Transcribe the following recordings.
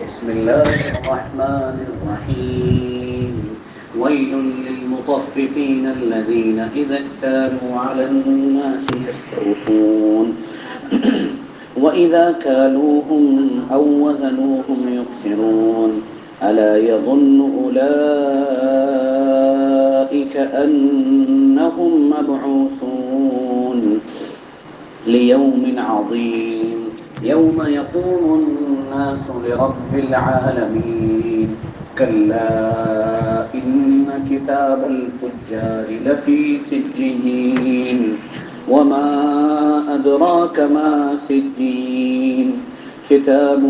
بسم الله الرحمن الرحيم. ويل للمطففين الذين إذا اكتالوا على الناس يستوفون وإذا كالوهم أو وزنوهم يخسرون ألا يظن أولئك أنهم مبعوثون ليوم عظيم يوم يقوم الناس لرب العالمين كلا إن كتاب الفجار لفي سجين وما أدراك ما سجين كتاب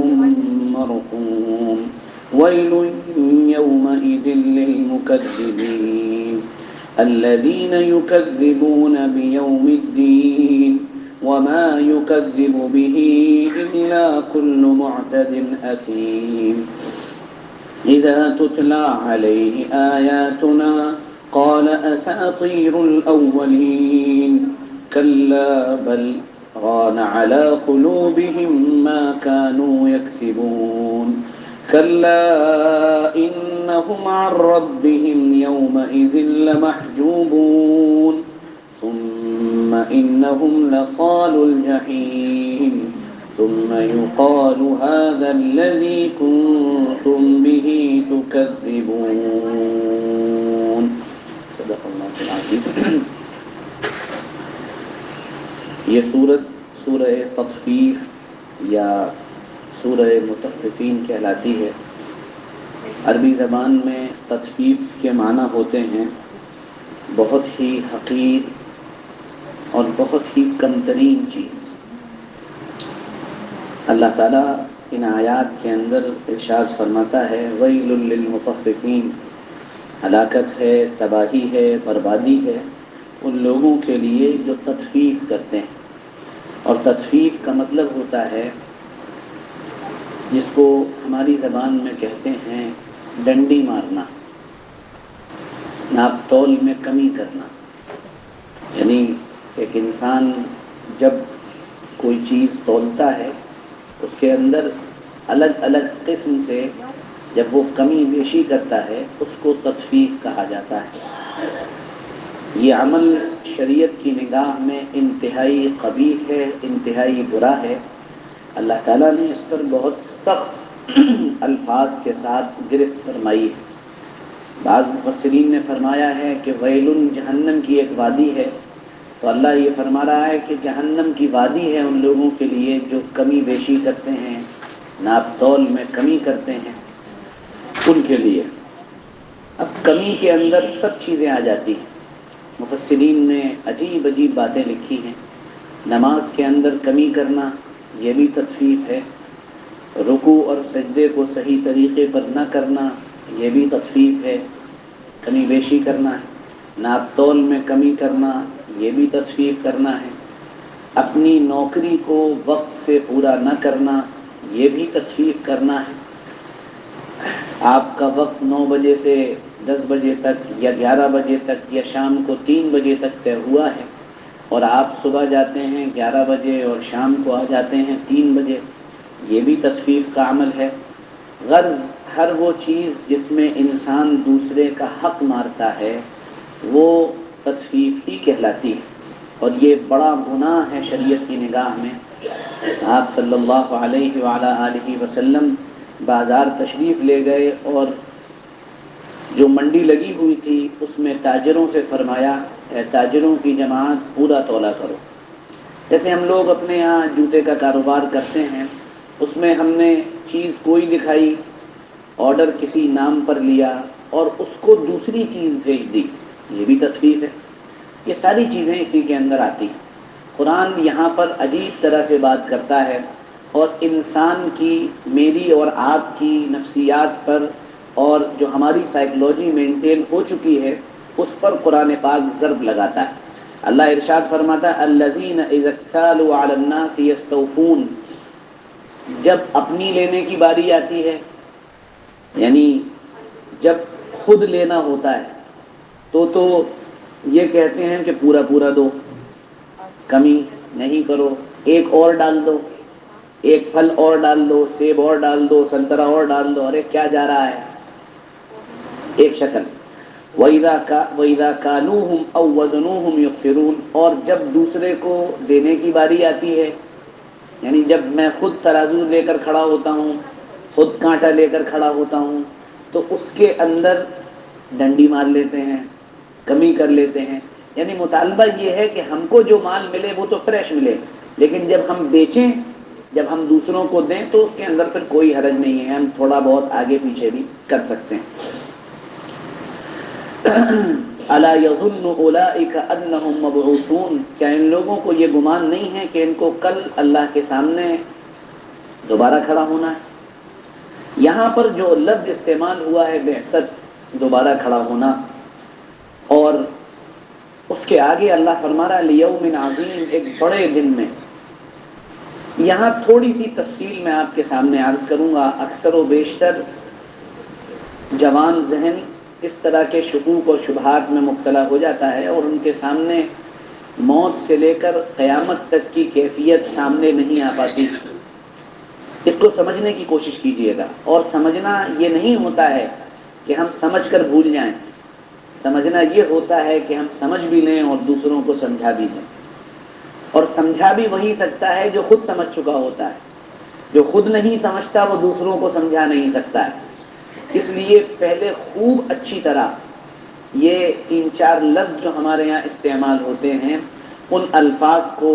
مرقوم ويل يومئذ للمكذبين الذين يكذبون بيوم الدين وما يكذب به إلا كل معتد أثيم إذا تتلى عليه آياتنا قال أساطير الأولين كلا بل ران على قلوبهم ما كانوا يكسبون كلا إنهم عن ربهم يومئذ لمحجوبون ثم إنهم لصالوا الجحيم ثم يقال هذا الذي كنتم به تكذبون صدق اللہ العظیم. یہ سورہ تطفیف یا سورہ مطففین کہلاتی ہے. عربی زبان میں تطفیف کے معنی ہوتے ہیں بہت ہی حقیر اور بہت ہی کم ترین چیز. اللہ تعالیٰ ان آیات کے اندر ارشاد فرماتا ہے ویل للمطففین، ہلاکت ہے، تباہی ہے، بربادی ہے ان لوگوں کے لیے جو تطفیف کرتے ہیں. اور تطفیف کا مطلب ہوتا ہے جس کو ہماری زبان میں کہتے ہیں ڈنڈی مارنا، ناپ تول میں کمی کرنا. یعنی ایک انسان جب کوئی چیز تولتا ہے اس کے اندر الگ الگ قسم سے جب وہ کمی بیشی کرتا ہے اس کو تطفیف کہا جاتا ہے. یہ عمل شریعت کی نگاہ میں انتہائی قبیح ہے، انتہائی برا ہے. اللہ تعالیٰ نے اس پر بہت سخت الفاظ کے ساتھ گرفت فرمائی ہے. بعض مفسرین نے فرمایا ہے کہ ویل جہنم کی ایک وادی ہے، تو اللہ یہ فرما رہا ہے کہ جہنم کی وادی ہے ان لوگوں کے لیے جو کمی بیشی کرتے ہیں، ناپ تول میں کمی کرتے ہیں، ان کے لیے. اب کمی کے اندر سب چیزیں آ جاتی ہیں. مفسرین نے عجیب عجیب باتیں لکھی ہیں. نماز کے اندر کمی کرنا یہ بھی تطفیف ہے، رکوع اور سجدے کو صحیح طریقے پر نہ کرنا یہ بھی تطفیف ہے، کمی بیشی کرنا ہے. ناپ تول میں کمی کرنا یہ بھی تطفیف کرنا ہے. اپنی نوکری کو وقت سے پورا نہ کرنا یہ بھی تطفیف کرنا ہے. آپ کا وقت 9 بجے سے 10 بجے تک یا 11 بجے تک یا شام کو 3 بجے تک طے ہوا ہے اور آپ صبح جاتے ہیں 11 بجے اور شام کو آ جاتے ہیں 3 بجے، یہ بھی تطفیف کا عمل ہے. غرض ہر وہ چیز جس میں انسان دوسرے کا حق مارتا ہے وہ تطفیف ہی کہلاتی ہے، اور یہ بڑا گناہ ہے شریعت کی نگاہ میں. آپ صلی اللہ علیہ وعلیٰ آلہ وسلم بازار تشریف لے گئے اور جو منڈی لگی ہوئی تھی اس میں تاجروں سے فرمایا اے تاجروں کی جماعت پورا تولا کرو. جیسے ہم لوگ اپنے یہاں جوتے کا کاروبار کرتے ہیں، اس میں ہم نے چیز کوئی دکھائی، آرڈر کسی نام پر لیا اور اس کو دوسری چیز بھیج دی، یہ بھی تطفیف ہے. یہ ساری چیزیں اسی کے اندر آتی ہیں. قرآن یہاں پر عجیب طرح سے بات کرتا ہے اور انسان کی، میری اور آپ کی نفسیات پر اور جو ہماری سائیکلوجی مینٹین ہو چکی ہے اس پر قرآن پاک ضرب لگاتا ہے. اللہ ارشاد فرماتا ہے الذین اذا اکتالوا علی الناس یستوفون. جب اپنی لینے کی باری آتی ہے، یعنی جب خود لینا ہوتا ہے تو یہ کہتے ہیں کہ پورا پورا دو، کمی نہیں کرو، ایک اور ڈال دو، ایک پھل اور ڈال دو، سیب اور ڈال دو، سنترا اور ڈال دو، ارے کیا جا رہا ہے، ایک شکل۔ وَإِذَا كَالُوهُمْ أَوْ وَزَنُوهُمْ يُخْسِرُونَ، اور جب دوسرے کو دینے کی باری آتی ہے، یعنی جب میں خود ترازو لے کر کھڑا ہوتا ہوں، خود کانٹا لے کر کھڑا ہوتا ہوں، تو اس کے اندر ڈنڈی مار لیتے ہیں، کمی کر لیتے ہیں۔ یعنی مطالبہ یہ ہے کہ ہم کو جو مال ملے وہ تو فریش ملے، لیکن جب ہم بیچیں، جب ہم دوسروں کو دیں تو اس کے اندر پھر کوئی حرج نہیں ہے، ہم تھوڑا بہت آگے پیچھے بھی کر سکتے ہیں۔ الا یظن اولئک انہم مبعوثون، کیا ان لوگوں کو یہ گمان نہیں ہے کہ ان کو کل اللہ کے سامنے دوبارہ کھڑا ہونا ہے۔ یہاں پر جو لفظ استعمال ہوا ہے بعثت، دوبارہ کھڑا ہونا، اور اس کے آگے اللہ فرما رہا ہے لیوم عظیم، ایک بڑے دن میں۔ یہاں تھوڑی سی تفصیل میں آپ کے سامنے عرض کروں گا۔ اکثر و بیشتر جوان ذہن اس طرح کے شکوک اور شبہات میں مبتلا ہو جاتا ہے، اور ان کے سامنے موت سے لے کر قیامت تک کی کیفیت سامنے نہیں آ پاتی۔ اس کو سمجھنے کی کوشش کیجیے گا، اور سمجھنا یہ نہیں ہوتا ہے کہ ہم سمجھ کر بھول جائیں، سمجھنا یہ ہوتا ہے کہ ہم سمجھ بھی لیں اور دوسروں کو سمجھا بھی دیں، اور سمجھا بھی وہی سکتا ہے جو خود سمجھ چکا ہوتا ہے، جو خود نہیں سمجھتا وہ دوسروں کو سمجھا نہیں سکتا ہے۔ اس لیے پہلے خوب اچھی طرح یہ 3-4 لفظ جو ہمارے یہاں استعمال ہوتے ہیں ان الفاظ کو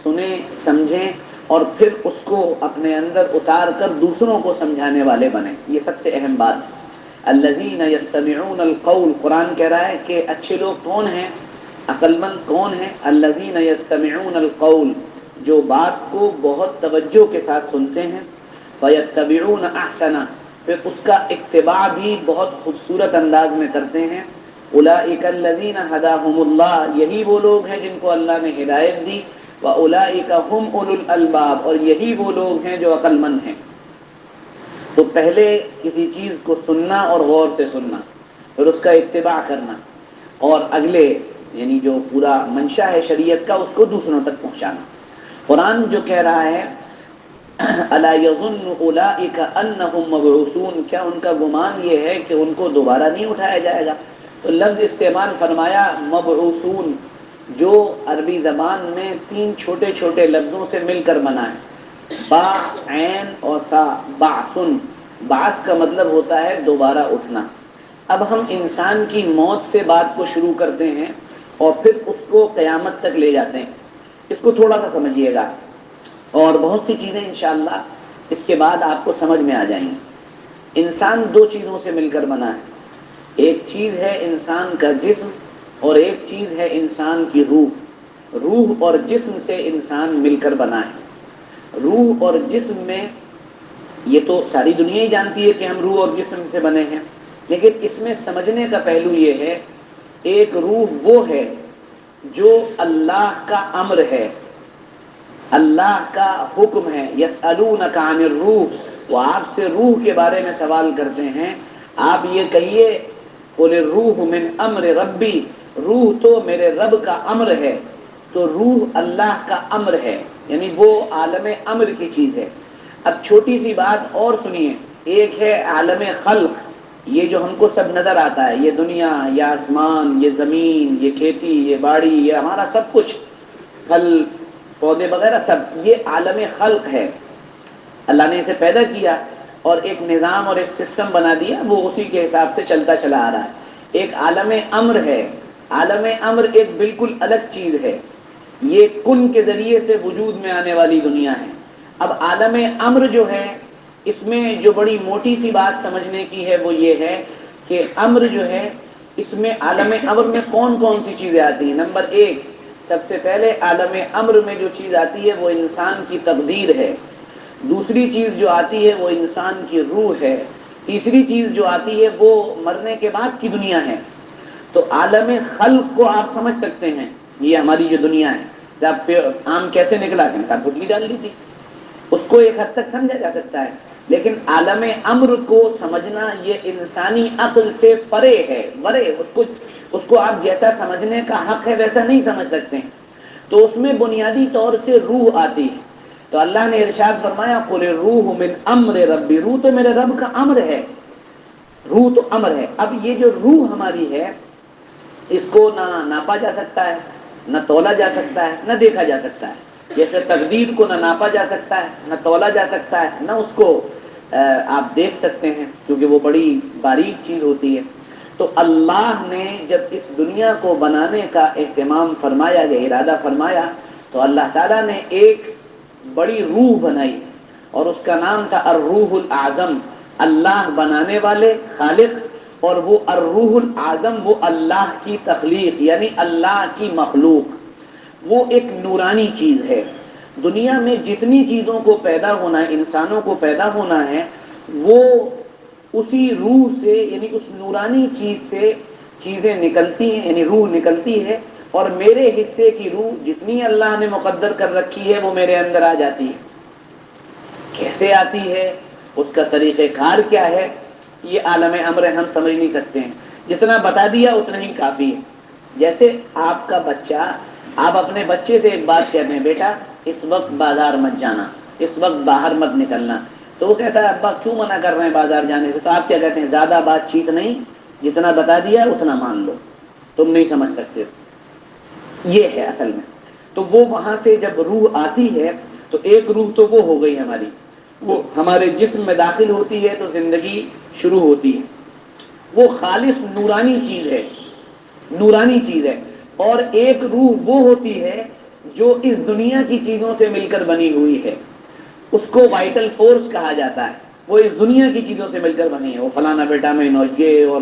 سنیں، سمجھیں، اور پھر اس کو اپنے اندر اتار کر دوسروں کو سمجھانے والے بنیں۔ یہ سب سے اہم بات ہے۔ الذین یستمعون القول، قرآن کہہ رہا ہے کہ اچھے لوگ کون ہیں، عقل مند کون ہیں؟ الذین یستمعون القول، جو بات کو بہت توجہ کے ساتھ سنتے ہیں، فیتبعون احسنہ، پھر اس کا اتباع بھی بہت خوبصورت انداز میں کرتے ہیں۔ اولئک الذین ھداھم اللہ، یہی وہ لوگ ہیں جن کو اللہ نے ہدایت دی۔ واولئک ھم اولو الالباب، اور یہی وہ لوگ ہیں جو عقل مند ہیں۔ تو پہلے کسی چیز کو سننا اور غور سے سننا، پھر اس کا اتباع کرنا، اور اگلے یعنی جو پورا منشا ہے شریعت کا اس کو دوسروں تک پہنچانا۔ قرآن جو کہہ رہا ہے الا یظن اولئک انہم مبعوثون، کیا ان کا گمان یہ ہے کہ ان کو دوبارہ نہیں اٹھایا جائے گا؟ تو لفظ استعمال فرمایا مبعوثون، جو عربی زبان میں 3 چھوٹے چھوٹے لفظوں سے مل کر بنا ہے، با، عین اور تا۔ بعثن، بعث کا مطلب ہوتا ہے دوبارہ اٹھنا۔ اب ہم انسان کی موت سے بات کو شروع کرتے ہیں اور پھر اس کو قیامت تک لے جاتے ہیں۔ اس کو تھوڑا سا سمجھیے گا، اور بہت سی چیزیں انشاءاللہ اس کے بعد آپ کو سمجھ میں آ جائیں گی۔ انسان 2 چیزوں سے مل کر بنا ہے، ایک چیز ہے انسان کا جسم، اور ایک چیز ہے انسان کی روح۔ روح اور جسم سے انسان مل کر بنا ہے۔ روح اور جسم میں یہ تو ساری دنیا ہی جانتی ہے کہ ہم روح اور جسم سے بنے ہیں، لیکن اس میں سمجھنے کا پہلو یہ ہے، ایک روح وہ ہے جو اللہ کا امر ہے، اللہ کا حکم ہے۔ یسألونک عن الروح، وہ آپ سے روح کے بارے میں سوال کرتے ہیں، آپ یہ کہیے قل الروح من امر ربی، روح تو میرے رب کا امر ہے۔ تو روح اللہ کا امر ہے، یعنی وہ عالم امر کی چیز ہے۔ اب چھوٹی سی بات اور سنیے، ایک ہے عالم خلق، یہ جو ہم کو سب نظر آتا ہے، یہ دنیا، یہ آسمان، یہ زمین، یہ کھیتی، یہ باڑی، یہ ہمارا سب کچھ، پھل پودے وغیرہ سب، یہ عالم خلق ہے۔ اللہ نے اسے پیدا کیا اور ایک نظام اور ایک سسٹم بنا دیا، وہ اسی کے حساب سے چلتا چلا آ رہا ہے۔ ایک عالم امر ہے، عالم امر ایک بالکل الگ چیز ہے، یہ کن کے ذریعے سے وجود میں آنے والی دنیا ہے۔ اب عالم امر جو ہے، اس میں جو بڑی موٹی سی بات سمجھنے کی ہے وہ یہ ہے کہ امر جو ہے، اس میں عالم امر میں کون کون سی چیزیں آتی ہیں۔ نمبر 1، سب سے پہلے عالم امر میں جو چیز آتی ہے وہ انسان کی تقدیر ہے۔ دوسری چیز جو آتی ہے وہ انسان کی روح ہے۔ تیسری چیز جو آتی ہے وہ مرنے کے بعد کی دنیا ہے۔ تو عالم خلق کو آپ سمجھ سکتے ہیں، یہ ہماری جو دنیا ہے، جب آم کیسے نکلا، پھٹلی ڈال دی تھی، اس کو ایک حد تک سمجھا جا سکتا ہے، لیکن عالم امر کو سمجھنا یہ انسانی عقل سے پرے ہے، ورے، اس کو آپ جیسا سمجھنے کا حق ہے ویسا نہیں سمجھ سکتے ہیں۔ تو اس میں بنیادی طور سے روح آتی ہے۔ تو اللہ نے ارشاد فرمایا قل الروح من امر ربی، روح تو میرے رب کا امر ہے، روح تو امر ہے۔ اب یہ جو روح ہماری ہے اس کو نہ ناپا جا سکتا ہے، نہ تولا جا سکتا ہے، نہ دیکھا جا سکتا ہے۔ جیسے تقدیر کو نہ ناپا جا سکتا ہے، نہ تولا جا سکتا ہے، نہ اس کو آپ دیکھ سکتے ہیں کیونکہ وہ بڑی باریک چیز ہوتی ہے۔ تو اللہ نے جب اس دنیا کو بنانے کا اہتمام فرمایا، یا ارادہ فرمایا، تو اللہ تعالیٰ نے ایک بڑی روح بنائی اور اس کا نام تھا الروح الاعظم۔ اللہ بنانے والے، خالق، اور وہ الروح الاعظم وہ اللہ کی تخلیق یعنی اللہ کی مخلوق، وہ ایک نورانی چیز ہے۔ دنیا میں جتنی چیزوں کو پیدا ہونا ہے، انسانوں کو پیدا ہونا ہے، وہ اسی روح سے یعنی اس نورانی چیز سے چیزیں نکلتی ہیں، یعنی روح نکلتی ہے، اور میرے حصے کی روح جتنی اللہ نے مقدر کر رکھی ہے وہ میرے اندر آ جاتی ہے۔ کیسے آتی ہے، اس کا طریقہ کار کیا ہے، یہ عالم امر ہم سمجھ نہیں سکتے ہیں، جتنا بتا دیا اتنا ہی کافی ہے۔ جیسے آپ کا بچہ، آپ اپنے بچے سے ایک بات کہتے ہیں، بیٹا اس وقت بازار مت جانا، اس وقت باہر مت نکلنا، تو وہ کہتا ہے ابا کیوں منع کر رہے ہیں بازار جانے سے؟ تو آپ کیا کہتے ہیں، زیادہ بات چیت نہیں، جتنا بتا دیا اتنا مان لو، تم نہیں سمجھ سکتے۔ یہ ہے اصل میں۔ تو وہ وہاں سے جب روح آتی ہے تو ایک روح تو وہ ہو گئی ہماری، وہ ہمارے جسم میں داخل ہوتی ہے تو زندگی شروع ہوتی ہے۔ وہ خالص نورانی چیز ہے، نورانی چیز ہے۔ اور ایک روح وہ ہوتی ہے جو اس دنیا کی چیزوں سے مل کر بنی ہوئی ہے، اس کو وائٹل فورس کہا جاتا ہے، وہ اس دنیا کی چیزوں سے مل کر بنی ہے، وہ فلانا وٹامن اور یہ اور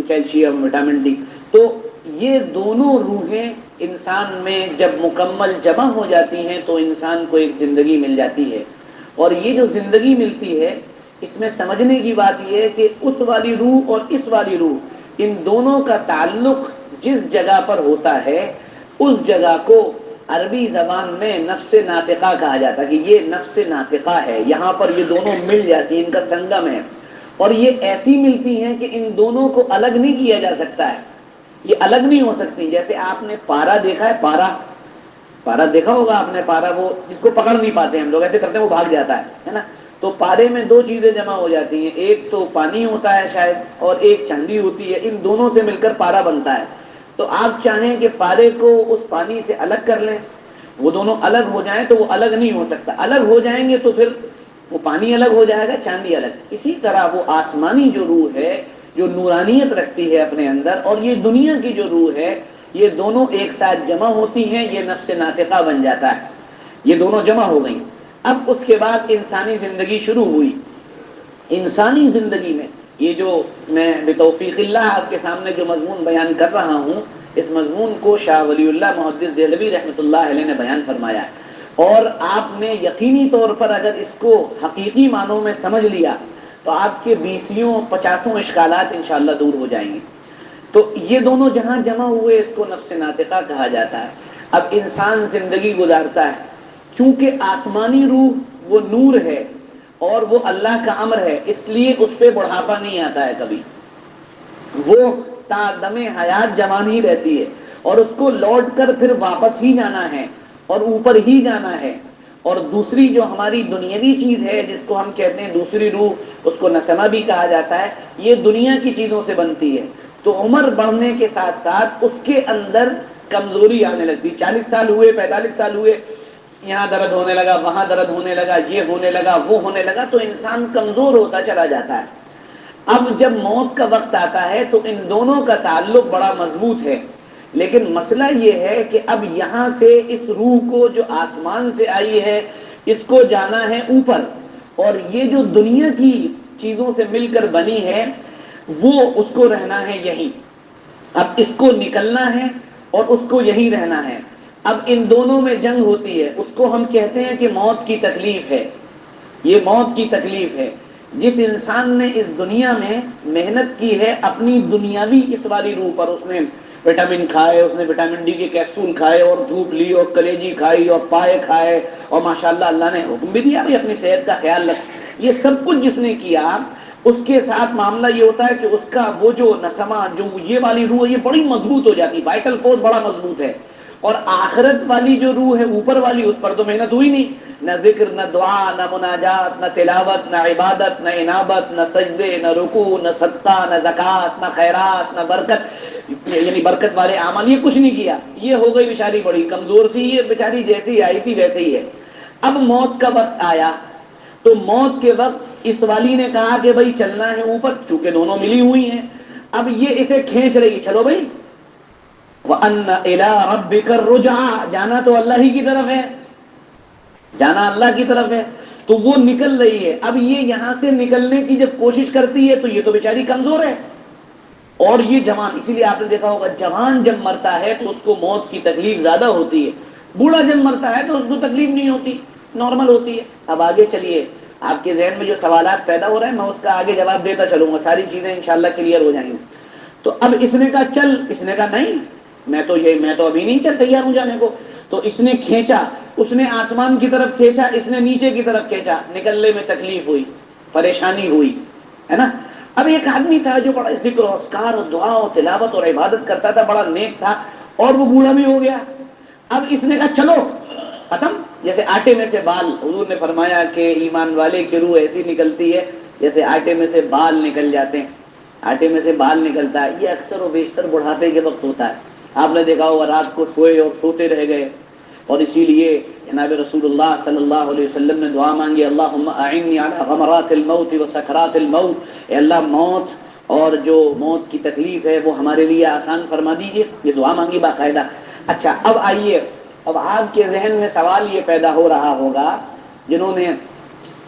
کیلشیم، وٹامن ڈی۔ تو یہ دونوں روحیں انسان میں جب مکمل جمع ہو جاتی ہیں تو انسان کو ایک زندگی مل جاتی ہے۔ اور یہ جو زندگی ملتی ہے، اس میں سمجھنے کی بات یہ ہے کہ اس والی روح اور اس والی روح، ان دونوں کا تعلق جس جگہ پر ہوتا ہے اس جگہ کو عربی زبان میں نفس ناطقہ کہا جاتا ہے، کہ یہ نفس ناطقہ ہے، یہاں پر یہ دونوں مل جاتی ہیں، ان کا سنگم ہے۔ اور یہ ایسی ملتی ہیں کہ ان دونوں کو الگ نہیں کیا جا سکتا ہے، یہ الگ نہیں ہو سکتی۔ جیسے آپ نے پارا دیکھا ہے، پارا دیکھا ہوگا آپ نے، پارا وہ جس کو پکڑ نہیں پاتے ہم لوگ ایسے کرتے ہیں وہ بھاگ جاتا ہے نا۔ تو پارے میں دو چیزیں جمع ہو جاتی ہیں، ایک تو پانی ہوتا ہے شاید، اور ایک چاندی ہوتی ہے، ان دونوں سے مل کر پارا بنتا ہے۔ تو آپ چاہیں کہ پارے کو اس پانی سے الگ کر لیں، وہ دونوں الگ ہو جائیں تو وہ الگ نہیں ہو سکتا، الگ ہو جائیں گے تو پھر وہ پانی الگ ہو جائے گا، چاندی الگ۔ اسی طرح وہ آسمانی جو روح ہے جو نورانیت رکھتی ہے اپنے اندر، اور یہ دنیا کی جو روح ہے، یہ دونوں ایک ساتھ جمع ہوتی ہیں، یہ نفس ناطقہ بن جاتا ہے، یہ دونوں جمع ہو گئیں۔ اب اس کے بعد انسانی زندگی شروع ہوئی۔ انسانی زندگی میں یہ جو میں بتوفیق اللہ آپ کے سامنے جو مضمون بیان کر رہا ہوں، اس مضمون کو شاہ ولی اللہ محدث دہلوی رحمۃ اللہ علیہ نے بیان فرمایا ہے، اور آپ نے یقینی طور پر اگر اس کو حقیقی معنوں میں سمجھ لیا تو آپ کے 20-50 اشکالات انشاءاللہ دور ہو جائیں گے۔ تو یہ دونوں جہاں جمع ہوئے اس کو نفس ناطقہ کہا جاتا ہے۔ اب انسان زندگی گزارتا ہے، چونکہ آسمانی روح وہ نور ہے اور وہ اللہ کا امر ہے، اس لیے اس پہ بڑھاپا نہیں آتا ہے کبھی، وہ تا دم حیات جوان ہی رہتی ہے، اور اس کو لوٹ کر پھر واپس ہی جانا ہے اور اوپر ہی جانا ہے۔ اور دوسری جو ہماری دنیاوی چیز ہے جس کو ہم کہتے ہیں دوسری روح، اس کو نسمہ بھی کہا جاتا ہے، یہ دنیا کی چیزوں سے بنتی ہے۔ تو عمر بڑھنے کے ساتھ ساتھ اس کے اندر کمزوری آنے لگتی، 40 سال ہوئے، 45 سال ہوئے، یہاں درد ہونے لگا، وہاں درد ہونے لگا، یہ ہونے لگا، وہ ہونے لگا، تو انسان کمزور ہوتا چلا جاتا ہے۔ اب جب موت کا وقت آتا ہے تو ان دونوں کا تعلق بڑا مضبوط ہے، لیکن مسئلہ یہ ہے کہ اب یہاں سے اس روح کو جو آسمان سے آئی ہے اس کو جانا ہے اوپر، اور یہ جو دنیا کی چیزوں سے مل کر بنی ہے وہ اس کو رہنا ہے یہیں۔ اب اس کو نکلنا ہے اور اس کو یہی رہنا ہے۔ اب ان دونوں میں جنگ ہوتی ہے، اس کو ہم کہتے ہیں کہ موت کی تکلیف ہے، یہ موت کی تکلیف ہے۔ جس انسان نے اس دنیا میں محنت کی ہے اپنی دنیاوی اس والی روح پر، اس نے وٹامن کھائے، اس نے وٹامن ڈی کے کیپسول کھائے اور دھوپ لی اور کلیجی کھائی اور پائے کھائے، اور ماشاءاللہ اللہ نے حکم بھی دیا بھی اپنی صحت کا خیال رکھ، یہ سب کچھ جس نے کیا، اس کے ساتھ معاملہ یہ ہوتا ہے کہ اس کا وہ جو نسمہ، جو یہ والی روح ہے، یہ بڑی مضبوط ہو جاتی، وائٹل فورس بڑا مضبوط ہے، اور آخرت والی جو روح ہے اوپر والی، اس پر تو محنت ہوئی نہیں، نہ ذکر، نہ دعا، نہ مناجات، نہ تلاوت، نہ عبادت، نہ انابت، نہ سجدے، نہ رکوع، نہ صدقہ، نہ زکوٰۃ، نہ خیرات، نہ برکت، یعنی برکت والے اعمال، یہ کچھ نہیں کیا. یہ ہو گئی بیچاری بڑی کمزور تھی، یہ بیچاری جیسی آئی تھی ویسے ہی ہے. اب موت کا وقت آیا تو موت کے وقت اس والی نے کہا کہ بھائی چلنا ہے اوپر، چونکہ دونوں ملی ہوئی ہیں. اب یہ اسے کھینچ رہی، چلو بھائی، وَأَنَّ إِلَىٰ رَبِّكَ الرُّجْعَىٰ، جانا تو اللہ ہی کی طرف ہے، جانا اللہ کی طرف ہے. تو وہ نکل رہی ہے. اب یہ یہاں سے نکلنے کی جب کوشش کرتی ہے تو یہ تو بیچاری کمزور ہے، اور یہ جوان، اسی لیے آپ نے دیکھا ہوگا جوان جب مرتا ہے تو اس کو موت کی تکلیف زیادہ ہوتی ہے، بوڑھا جب مرتا ہے تو اس کو تکلیف نہیں ہوتی، نارمل ہوتی ہے. اب آگے چلیے، آپ کے ذہن میں جو سوالات پیدا ہو رہے ہیں میں اس کا آگے جواب دیتا چلوں گا، ساری چیزیں انشاءاللہ کلیئر ہو جائیں گی. تو اب اس نے کہا چل، اس نے کہا نہیں، میں تو ابھی نہیں چل تیار ہوں جانے کو. تو اس نے کھینچا، اس نے آسمان کی طرف کھینچا، اس نے نیچے کی طرف کھینچا، نکلنے میں تکلیف ہوئی، پریشانی ہوئی، ہے نا. اب ایک آدمی تھا جو بڑا ذکر و اذکار اور دعا اور تلاوت اور عبادت کرتا تھا، بڑا نیک تھا، اور وہ بوڑھا بھی ہو گیا. اب اس نے کہا چلو ختم. جیسے آٹے میں سے بال، حضور نے فرمایا کہ ایمان والے کی روح ایسی نکلتی ہے جیسے آٹے میں سے بال نکل جاتے ہیں، آٹے میں سے بال نکلتا ہے. یہ اکثر و بیشتر بڑھاپے کے وقت ہوتا ہے. آپ نے دیکھا ہوگا رات کو سوئے اور سوتے رہ گئے، اور اسی لیے جناب رسول اللہ صلی اللہ علیہ وسلم نے دعا مانگی، اللہم اعنی علی غمرات الموت و سکرات الموت، اے اللہ موت اور جو موت کی تکلیف ہے وہ ہمارے لیے آسان فرما دیجئے. یہ دعا مانگی باقاعدہ. اچھا اب آئیے، اب آپ کے ذہن میں سوال یہ پیدا ہو رہا ہوگا، جنہوں نے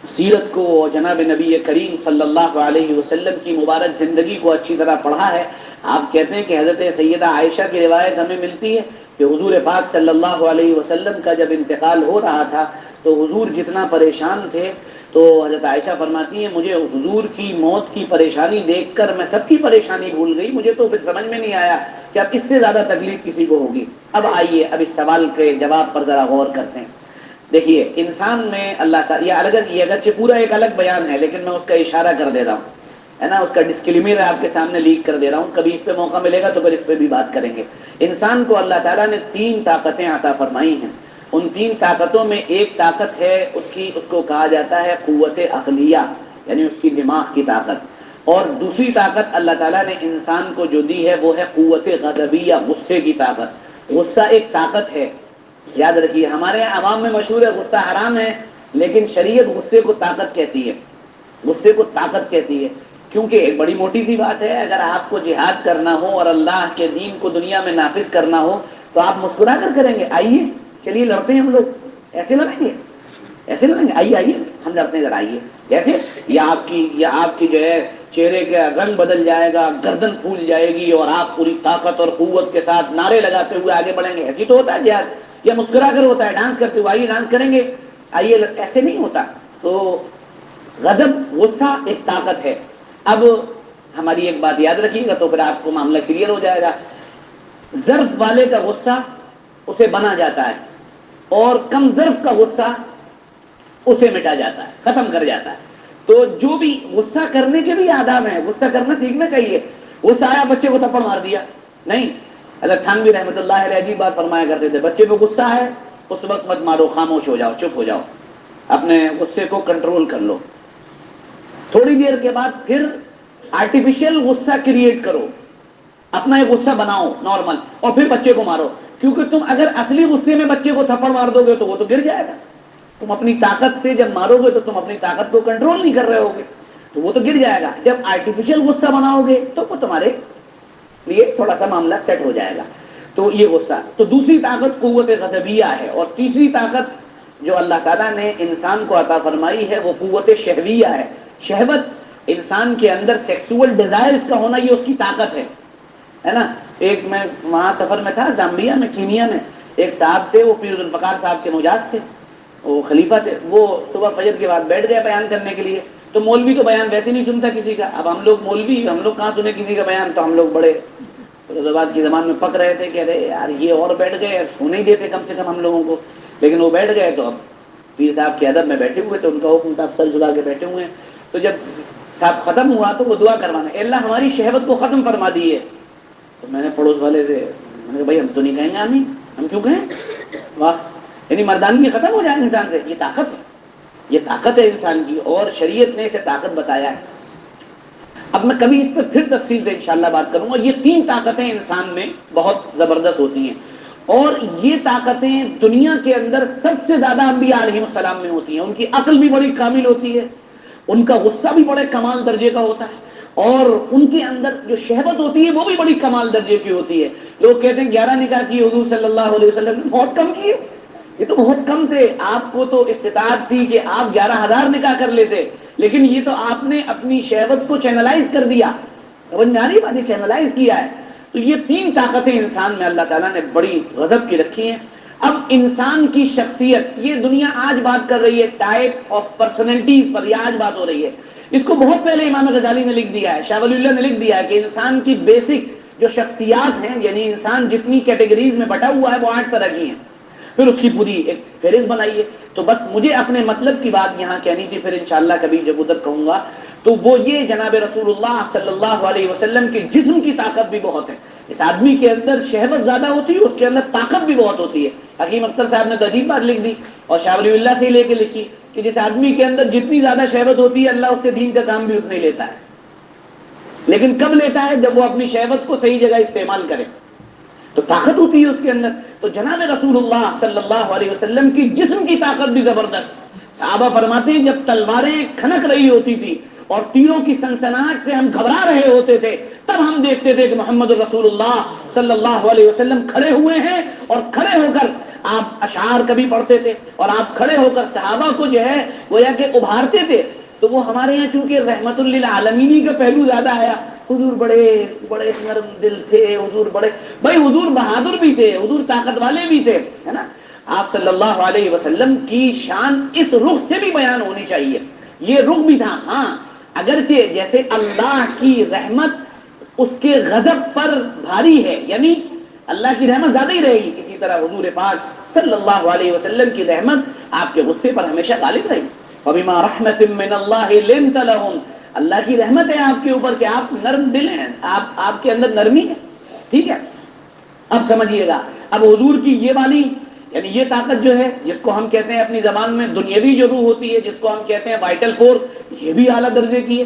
سیرت کو، جناب نبی کریم صلی اللہ علیہ وسلم کی مبارک زندگی کو اچھی طرح پڑھا ہے، آپ کہتے ہیں کہ حضرت سیدہ عائشہ کی روایت ہمیں ملتی ہے کہ حضور پاک صلی اللہ علیہ وسلم کا جب انتقال ہو رہا تھا تو حضور جتنا پریشان تھے، تو حضرت عائشہ فرماتی ہیں مجھے حضور کی موت کی پریشانی دیکھ کر میں سب کی پریشانی بھول گئی، مجھے تو پھر سمجھ میں نہیں آیا کہ اب اس سے زیادہ تکلیف کسی کو ہوگی. اب آئیے اب اس سوال کے جواب پر ذرا غور کرتے ہیں. دیکھیے انسان میں اللہ کا یہ اگرچہ پورا ایک الگ بیان ہے لیکن میں اس کا اشارہ کر دے رہا ہوں، ہے نا، اس کا ڈسکلیمر آپ کے سامنے لیک کر دے رہا ہوں، کبھی اس پہ موقع ملے گا تو پھر اس پہ بھی بات کریں گے. انسان کو اللہ تعالیٰ نے 3 طاقتیں عطا فرمائی ہیں. ان 3 طاقتوں میں ایک طاقت ہے اس کو کہا جاتا ہے قوت عقلیہ، یعنی اس کی دماغ کی طاقت. اور دوسری طاقت اللہ تعالیٰ نے انسان کو جو دی ہے وہ ہے قوت غضبیہ، غصے کی طاقت. غصہ ایک طاقت ہے، یاد رکھیے. ہمارے یہاں عوام میں مشہور ہے غصہ حرام ہے، لیکن شریعت غصے کو طاقت کہتی ہے، غصے کو طاقت کہتی ہے. کیونکہ ایک بڑی موٹی سی بات ہے، اگر آپ کو جہاد کرنا ہو اور اللہ کے دین کو دنیا میں نافذ کرنا ہو تو آپ مسکرا کر کریں گے. آئیے چلیے لڑتے ہیں ہم لوگ، ایسے لڑیں گے، ایسے لڑیں گے، آئیے ہم لڑتے ہیں ذرا، آئیے. ایسے یا آپ کی جو ہے چہرے کا رنگ بدل جائے گا، گردن پھول جائے گی اور آپ پوری طاقت اور قوت کے ساتھ نعرے لگاتے ہوئے آگے بڑھیں گے. ایسے تو ہوتا ہے جہاد، یا مسکرا کر ہوتا ہے ڈانس کرتے ہوئے، آئیے ڈانس کریں گے، آئیے. ایسے نہیں ہوتا. تو غضب، غصہ ایک طاقت ہے. اب ہماری ایک بات یاد رکھیے گا تو پھر آپ کو معاملہ کلیئر ہو جائے گا. ظرف والے کا غصہ اسے بنا جاتا ہے، اور کم ظرف کا غصہ اسے مٹا جاتا ہے، ختم کر جاتا ہے. تو جو بھی غصہ کرنے کے بھی آداب ہیں، غصہ کرنا سیکھنا چاہیے. غصہ آیا بچے کو تھپڑ مار دیا، نہیں. حضرت تھانوی رحمۃ اللہ علیہ عجیب بات فرمایا کرتے تھے، بچے کو غصہ ہے اس وقت مت مارو، خاموش ہو جاؤ، چپ ہو جاؤ، اپنے غصے کو کنٹرول کر لو. تھوڑی دیر کے بعد پھر آرٹیفیشل غصہ کریٹ کرو، اپنا ایک غصہ بناؤ نارمل، اور پھر بچے کو مارو. کیونکہ تم اگر اصلی غصے میں بچے کو تھپڑ مار دو گے تو وہ تو گر جائے گا. تم اپنی طاقت سے جب مارو گے تو تم اپنی طاقت کو کنٹرول نہیں کر رہے ہوگے، تو وہ تو گر جائے گا. جب آرٹیفیشل غصہ بناؤ گے تو وہ تمہارے لیے تھوڑا سا معاملہ سیٹ ہو جائے گا. تو یہ غصہ. تو دوسری طاقت قوت غضبیہ ہے، اور تیسری طاقت جو اللہ تعالیٰ نے انسان کو عطا فرمائی ہے وہ قوت شہویہ ہے. شہوت، انسان کے اندر سیکسول ڈیزائرز کا ہونا، یہ اس کی طاقت ہے نا. ایک میں وہاں سفر میں تھا، زامبیا میں، کینیا میں. ایک صاحب تھے، وہ پیر ذوالفقار صاحب کے مجاز تھے، وہ خلیفہ تھے. وہ صبح فجر کے بعد بیٹھ گئے بیان کرنے کے لیے. تو مولوی تو بیان ویسے نہیں سنتا کسی کا. اب ہم لوگ مولوی، ہم لوگ کہاں سنے کسی کا بیان. تو ہم لوگ بڑے بعد کی زمان میں پک رہے تھے کہ ارے یار یہ اور بیٹھ گئے، سونے ہی دیتے کم سے کم ہم لوگوں کو. لیکن وہ بیٹھ گئے تو اب پیر صاحب کے ادب میں بیٹھے ہوئے، تو ان کا حکم تھا، سر جھلا کے بیٹھے ہوئے ہیں. تو جب صاحب ختم ہوا تو وہ دعا کروانا، اے اللہ ہماری شہوت کو ختم فرما دیے. تو میں نے پڑوس والے سے میں نے کہا بھائی ہم تو نہیں کہیں گے آمین. ہم کیوں کہیں واہ، یعنی مردانگی ختم ہو جائے انسان سے. یہ طاقت ہے، یہ طاقت ہے انسان کی، اور شریعت نے اسے طاقت بتایا ہے. اب میں کبھی اس پہ پھر تفصیل سے انشاءاللہ بات کروں گا. یہ 3 طاقتیں انسان میں بہت زبردست ہوتی ہیں، اور یہ طاقتیں دنیا کے اندر سب سے زیادہ انبیاء علیہ السلام میں ہوتی ہیں. ان کی عقل بھی بڑی کامل ہوتی ہے، ان کا غصہ بھی بڑے کمال درجے کا ہوتا ہے، اور ان کے اندر جو شہوت ہوتی ہے وہ بھی بڑی کمال درجے کی ہوتی ہے. لوگ کہتے ہیں 11 نکاح کیے حضور صلی اللہ علیہ وسلم نے، بہت کم کیے، یہ تو بہت کم تھے. آپ کو تو استطاعت تھی کہ آپ 11,000 نکاح کر لیتے، لیکن یہ تو آپ نے اپنی شہوت کو چینلائز کر دیا. سمجھ میں آ رہی بات؟ یہ چینلائز کیا ہے. تو یہ 3 طاقتیں انسان میں اللہ تعالیٰ نے بڑی غضب کی رکھی ہیں. اب انسان کی شخصیت، یہ دنیا آج بات کر رہی ہے ٹائپ آف پرسنالٹیز پر، یہ آج بات ہو رہی ہے. اس کو بہت پہلے امام غزالی نے لکھ دیا ہے، شاہ ولی اللہ نے لکھ دیا ہے کہ انسان کی بیسک جو شخصیات ہیں، یعنی انسان جتنی کیٹیگریز میں بٹا ہوا ہے وہ 8 طرح کی ہیں. پھر اس کی پوری ایک فہرست بنائیے. تو بس مجھے اپنے مطلب کی بات یہاں کہنی تھی، پھر انشاءاللہ کبھی جب ادھر کہوں گا تو وہ یہ جناب رسول اللہ صلی اللہ علیہ وسلم کے جسم کی طاقت بھی بہت ہے. اس آدمی کے اندر شہوت زیادہ ہوتی ہے، اس کے اندر طاقت بھی بہت ہوتی ہے. حکیم اختر صاحب نے تو عجیب بات لکھ دی، اور شاہ ولی اللہ سے لے کے لکھی کہ جس آدمی کے اندر جتنی زیادہ شہوت ہوتی ہے اللہ اس سے دین کا کام بھی اتنا ہی لیتا ہے. لیکن کب لیتا ہے؟ جب وہ اپنی شہوت کو صحیح جگہ استعمال کرے. تو طاقت ہوتی ہے اس کے اندر. تو جناب رسول اللہ صلی اللہ علیہ وسلم کی جسم کی طاقت بھی زبردست. صحابہ فرماتے ہیں جب تلواریں کھنک رہی ہوتی تھی اور تیروں کی سنسناہٹ سے ہم گھبرا رہے ہوتے تھے، تب ہم دیکھتے تھے کہ محمد رسول اللہ صلی اللہ علیہ وسلم کھڑے ہوئے ہیں، اور کھڑے ہو کر آپ اشعار کبھی پڑھتے تھے، اور آپ کھڑے ہو کر صحابہ کو جو ہے گویا کہ ابھارتے تھے. تو وہ ہمارے یہاں چونکہ رحمت للعالمین کا پہلو زیادہ آیا، حضور بڑے بڑے نرم دل تھے، حضور بڑے، بھائی حضور بہادر بھی تھے، حضور طاقت والے بھی تھے، ہے نا. آپ صلی اللہ علیہ وسلم کی شان اس رخ سے بھی بیان ہونی چاہیے. یہ رخ بھی تھا، ہاں اگرچہ جیسے اللہ کی رحمت اس کے غضب پر بھاری ہے، یعنی اللہ کی رحمت زیادہ ہی رہے گی، اسی طرح حضور پاک صلی اللہ علیہ وسلم کی رحمت آپ کے غصے پر ہمیشہ غالب رہی. وَبِمَا رَحْمَةٍ مِّنَ اللَّهِ لِنْتَ لَهُمْ، اللہ کی رحمت ہے آپ کے اوپر کہ آپ نرم دل ہیں، آپ کے اندر نرمی ہے. ٹھیک ہے، اب سمجھیے گا. اب حضور کی یہ والی یعنی یہ طاقت جو ہے، جس کو ہم کہتے ہیں اپنی زبان میں دنیاوی جو روح ہوتی ہے، جس کو ہم کہتے ہیں وائٹل فورس، یہ بھی اعلیٰ درجے کی ہے.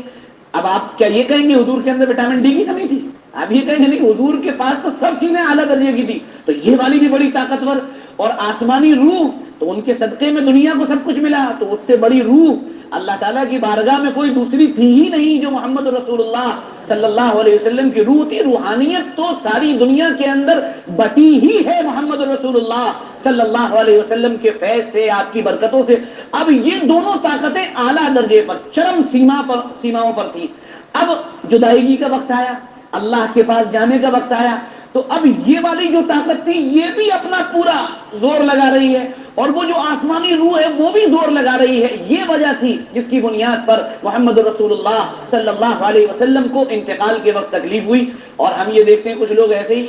اب آپ کیا یہ کہیں گے حضور کے اندر وٹامن ڈی کی کمی تھی؟ آپ یہ کہیں گے نہیں، حضور کے پاس تو سب چیزیں اعلیٰ درجے کی تھی. تو یہ والی بھی بڑی طاقتور اور آسمانی روح، تو ان کے صدقے میں دنیا کو سب کچھ ملا. تو اس سے بڑی روح اللہ تعالیٰ کی بارگاہ میں کوئی دوسری تھی ہی نہیں جو محمد رسول اللہ صلی اللہ علیہ وسلم کی روح تھی. روحانیت تو ساری دنیا کے اندر بٹی ہی ہے محمد رسول اللہ صلی اللہ علیہ وسلم کے فیض سے، آپ کی برکتوں سے. اب یہ دونوں طاقتیں اعلیٰ درجے پر، چرم سیماؤں پر تھی. اب جدائیگی کا وقت آیا، اللہ کے پاس جانے کا وقت آیا، تو اب یہ والی جو طاقت تھی یہ بھی اپنا پورا زور لگا رہی ہے، اور وہ جو آسمانی روح ہے وہ بھی زور لگا رہی ہے. یہ وجہ تھی جس کی بنیاد پر محمد رسول اللہ صلی اللہ علیہ وسلم کو انتقال کے وقت تکلیف ہوئی. اور ہم یہ دیکھتے ہیں کچھ لوگ ایسے ہی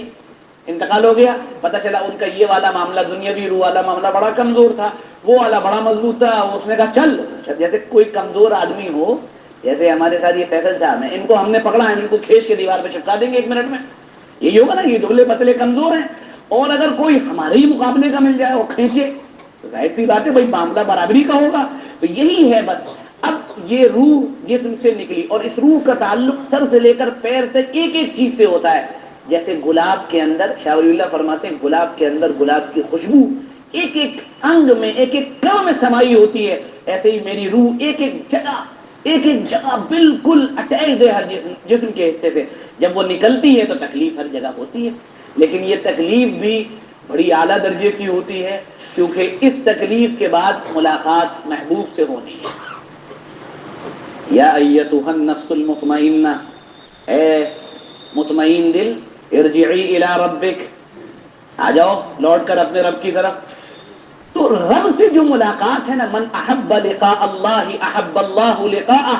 انتقال ہو گیا، پتہ چلا ان کا یہ والا معاملہ، دنیاوی روح والا معاملہ بڑا کمزور تھا، وہ والا بڑا مضبوط تھا. اس نے کہا چل، جیسے کوئی کمزور آدمی ہو، جیسے ہمارے ساتھ یہ فیصل صاحب ہیں، ان کو ہم نے پکڑا ہے، ان کو کھینچ کے دیوار پہ چپکا دیں گے 1 منٹ میں. یہی ہوگا نا، یہ دبلے پتلے کمزور ہیں، اور اگر کوئی ہمارے ہی مقابلے کا مل جائے اور کھینچے تو ظاہر سی بات ہے بھائی معاملہ برابری کا ہوگا. تو یہی ہے بس. اب یہ روح جسم سے نکلی، اور اس روح کا تعلق سر سے لے کر پیر تک ایک ایک چیز سے ہوتا ہے. جیسے گلاب کے اندر، شاہ ولی اللہ فرماتے ہیں گلاب کے اندر گلاب کی خوشبو ایک ایک انگ میں، ایک ایک کام میں سمائی ہوتی ہے، ایسے ہی میری روح ایک ایک جگہ بالکل اٹیچڈ ہے ہر جسم کے حصے سے. جب وہ نکلتی ہے تو تکلیف ہر جگہ ہوتی ہے، لیکن یہ تکلیف بھی بڑی اعلیٰ درجے کی ہوتی ہے، کیونکہ اس تکلیف کے بعد ملاقات محبوب سے ہونی ہے. یا ایتھا النفس المطمئنہ، اے مطمئن دل، ارجعی الی ربک، آ جاؤ لوٹ کر اپنے رب کی طرف. تو رب سے جو ملاقات ہے نا، من احب لقاء اللہ احب اللہ لقاءہ،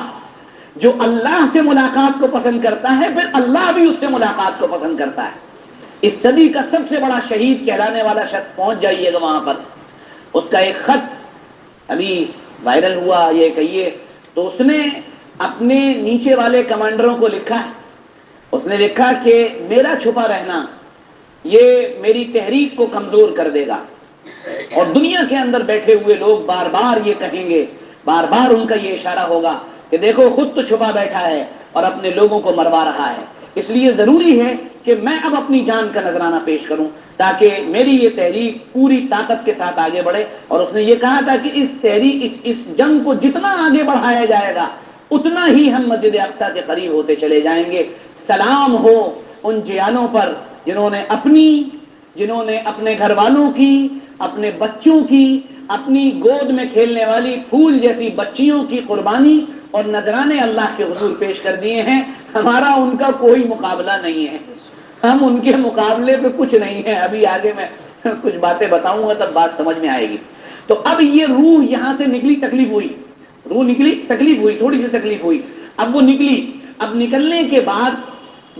جو اللہ سے ملاقات کو پسند کرتا ہے پھر اللہ بھی اس سے ملاقات کو پسند کرتا ہے. اس صدی کا سب سے بڑا شہید کہلانے والا شخص، پہنچ جائیے گا وہاں پر. اس کا ایک خط ابھی وائرل ہوا، یہ کہیے تو اس نے اپنے نیچے والے کمانڈروں کو لکھا ہے. اس نے لکھا کہ میرا چھپا رہنا یہ میری تحریک کو کمزور کر دے گا، اور دنیا کے اندر بیٹھے ہوئے لوگ بار بار یہ کہیں گے، بار بار ان کا یہ اشارہ ہوگا کہ دیکھو خود تو چھپا بیٹھا ہے اور اپنے لوگوں کو مروا رہا ہے۔ اس لیے ضروری ہے کہ میں اب اپنی جان کا نذرانہ پیش کروں تاکہ میری یہ تحریک پوری طاقت کے ساتھ آگے بڑھے۔ اور اس نے یہ کہا تھا کہ اس تحریک اس جنگ کو جتنا آگے بڑھایا جائے گا اتنا ہی ہم مسجد اقصیٰ کے قریب ہوتے چلے جائیں گے۔ سلام ہو ان جیانوں پر جنہوں نے اپنے گھر والوں کی، اپنے بچوں کی، اپنی گود میں کھیلنے والی پھول جیسی بچیوں کی قربانی اور نذرانے اللہ کے حضور پیش کر دیے ہیں۔ ہمارا ان کا کوئی مقابلہ نہیں ہے، ہم ان کے مقابلے پہ کچھ نہیں ہے۔ ابھی آگے میں کچھ باتیں بتاؤں گا تب بات سمجھ میں آئے گی۔ تو اب یہ روح یہاں سے نکلی، تکلیف ہوئی، روح نکلی، تکلیف ہوئی، تھوڑی سی تکلیف ہوئی، اب وہ نکلی۔ اب نکلنے کے بعد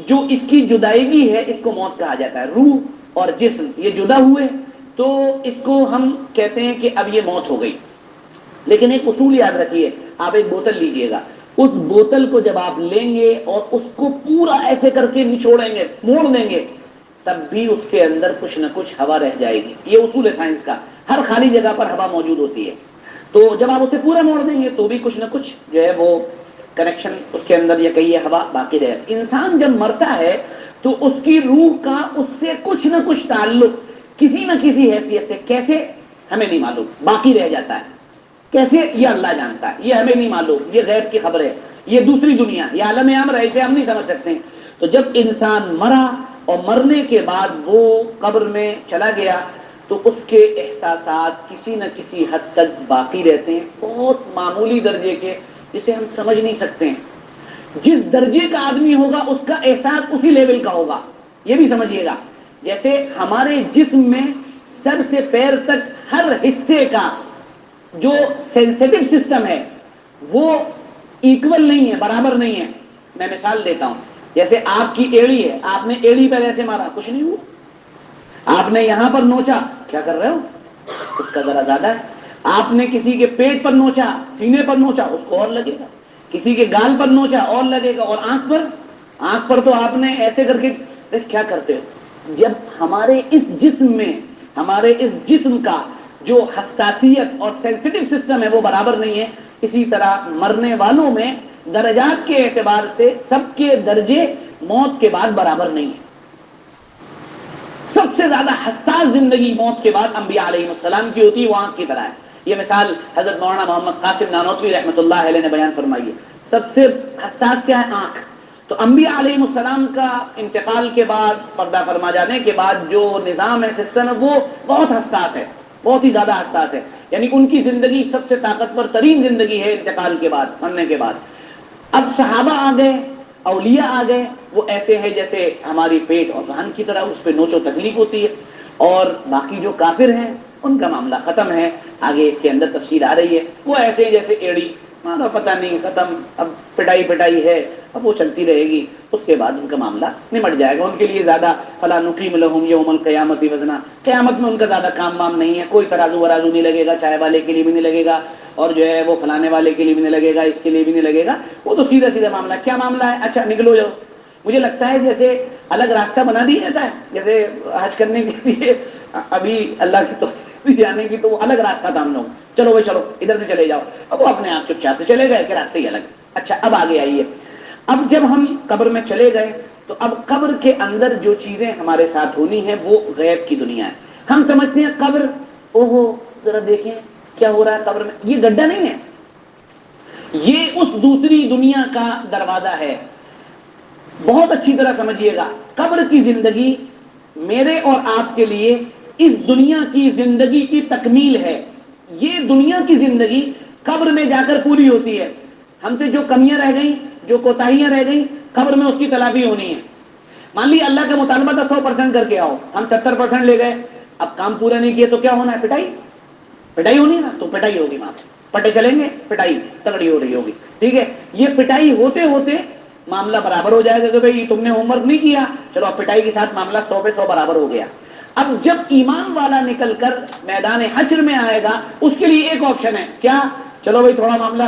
جو اس کی جدائیگی ہے اس کو موت کہا جاتا ہے۔ روح اور جسم یہ جدا ہوئے تو اس کو ہم کہتے ہیں کہ اب یہ موت ہو گئی۔ لیکن ایک اصول یاد رکھیے، آپ ایک بوتل لیجئے گا، اس بوتل کو جب آپ لیں گے اور اس کو پورا ایسے کر کے نچوڑیں گے، موڑ دیں گے، تب بھی اس کے اندر کچھ نہ کچھ ہوا رہ جائے گی۔ یہ اصول ہے سائنس کا، ہر خالی جگہ پر ہوا موجود ہوتی ہے۔ تو جب آپ اسے پورا موڑ دیں گے تو بھی کچھ نہ کچھ جو ہے وہ کنیکشن اس کے اندر یا کہیے ہوا باقی رہے۔ انسان جب مرتا ہے تو اس کی روح کا اس سے کچھ نہ کچھ تعلق کسی نہ کسی حیثیت سے، کیسے ہمیں نہیں معلوم، باقی رہ جاتا ہے۔ کیسے یہ اللہ جانتا ہے، یہ ہمیں نہیں معلوم، یہ غیب کی خبر ہے، یہ دوسری دنیا، یہ عالم امر ہے، اسے ہم نہیں سمجھ سکتے ہیں۔ تو جب انسان مرا اور مرنے کے بعد وہ قبر میں چلا گیا تو اس کے احساسات کسی نہ کسی حد تک باقی رہتے ہیں، بہت معمولی درجے کے، جسے ہم سمجھ نہیں سکتے ہیں۔ جس درجے کا آدمی ہوگا اس کا احساس اسی لیول کا ہوگا، یہ بھی سمجھیے گا۔ جیسے ہمارے جسم میں سر سے پیر تک ہر حصے کا جو سینسیٹیو سسٹم ہے وہ ایکول نہیں ہے، برابر نہیں ہے۔ میں مثال دیتا ہوں، جیسے آپ کی ایڑی ہے، آپ نے ایڑی پر ایسے مارا، کچھ نہیں ہوا۔ آپ نے یہاں پر نوچا، کیا کر رہے ہو، اس کا ذرا زیادہ ہے۔ آپ نے کسی کے پیٹ پر نوچا، سینے پر نوچا، اس کو اور لگے گا۔ کسی کے گال پر نوچا اور لگے گا، اور آنکھ پر تو آپ نے ایسے کر کے کیا کرتے ہو۔ جب ہمارے اس جسم میں، ہمارے اس جسم کا جو حساسیت اور سینسیٹیو سسٹم ہے وہ برابر نہیں ہے، اسی طرح مرنے والوں میں درجات کے اعتبار سے سب کے درجے موت کے بعد برابر نہیں ہیں۔ سب سے زیادہ حساس زندگی موت کے بعد انبیاء علیہ السلام کی ہوتی ہے، وہ آنکھ کی طرح ہے۔ یہ مثال حضرت مولانا محمد قاسم نانوتوی رحمۃ اللہ علیہ نے بیان فرمائی ہے۔ سب سے حساس کیا ہے، آنکھ۔ تو انبیاء علیہ السلام کا انتقال کے بعد، پردہ فرما جانے کے بعد جو نظام ہے، سسٹم ہے، وہ بہت حساس ہے، بہت ہی زیادہ حساس ہے۔ یعنی ان کی زندگی سب سے طاقتور ترین زندگی ہے انتقال کے بعد، مرنے کے بعد۔ اب صحابہ آ گئے، اولیاء آ گئے، وہ ایسے ہیں جیسے ہماری پیٹ اور ران کی طرح، اس پہ نوچ و تکلیف ہوتی ہے۔ اور باقی جو کافر ہیں ان کا معاملہ ختم ہے، آگے اس کے اندر تفصیل آ رہی ہے۔ وہ ایسے ہیں جیسے ایڑی، مانو پتہ نہیں، ختم، اب پٹائی ہے، اب وہ چلتی رہے گی، اس کے بعد ان کا معاملہ نمٹ جائے گا۔ ان کے لیے زیادہ فلا نقیم لہم یوم القیامت وزنا، قیامت میں ان کا زیادہ کام وام نہیں ہے، کوئی ترازو ورازو نہیں لگے گا، چائے والے کے لیے بھی نہیں لگے گا، اور جو ہے وہ فلانے والے کے لیے بھی نہیں لگے گا، اس کے لیے بھی نہیں لگے گا۔ وہ تو سیدھا سیدھا معاملہ، کیا معاملہ ہے، اچھا نکلو جاؤ۔ مجھے لگتا ہے جیسے الگ راستہ بنا دیا جاتا ہے، جیسے حج کرنے کے لیے ابھی اللہ کی توفیق جانے کی، تو وہ الگ راستہ تھا ہم لوگ، چلو بھائی چلو ادھر سے چلے جاؤ، اب وہ اپنے آپ چپ چاپ سے چلے گئے کہ راستے ہی الگ۔ اچھا اب آگے آئیے، اب جب ہم قبر میں چلے گئے تو اب قبر کے اندر جو چیزیں ہمارے ساتھ ہونی ہیں وہ غیب کی دنیا ہے۔ ہم سمجھتے ہیں قبر، اوہو ذرا دیکھیں کیا ہو رہا ہے قبر میں، یہ گڈھا نہیں ہے، یہ اس دوسری دنیا کا دروازہ ہے۔ بہت اچھی طرح سمجھیے گا، قبر کی زندگی میرے اور آپ کے لیے اس دنیا کی زندگی کی تکمیل ہے۔ یہ دنیا کی زندگی قبر میں جا کر پوری ہوتی ہے۔ ہم سے جو کمیاں رہ گئیں، جو کوتاہیاں رہ گئیں، قبر میں اس کی تلافی ہونی ہے۔ مان لی اللہ کا مطالبہ تھا 100% کر کے آؤ، ہم 70% لے گئے، اب کام پورا نہیں کیا تو کیا ہونا ہے، پٹائی ہونی ہے نا، تو پٹائی ہوگی، وہاں پٹے چلیں گے، پٹائی تگڑی ہو رہی ہوگی، ٹھیک ہے۔ یہ پٹائی ہوتے ہوتے معاملہ برابر ہو جائے گا کہ بھئی تم نے ہوم ورک نہیں کیا، چلو اب پٹائی کے ساتھ معاملہ 100 پہ 100 برابر ہو گیا۔ اب جب ایمان والا نکل کر میدان حشر میں آئے گا، اس کے لیے ایک آپشن ہے، کیا، چلو بھئی تھوڑا معاملہ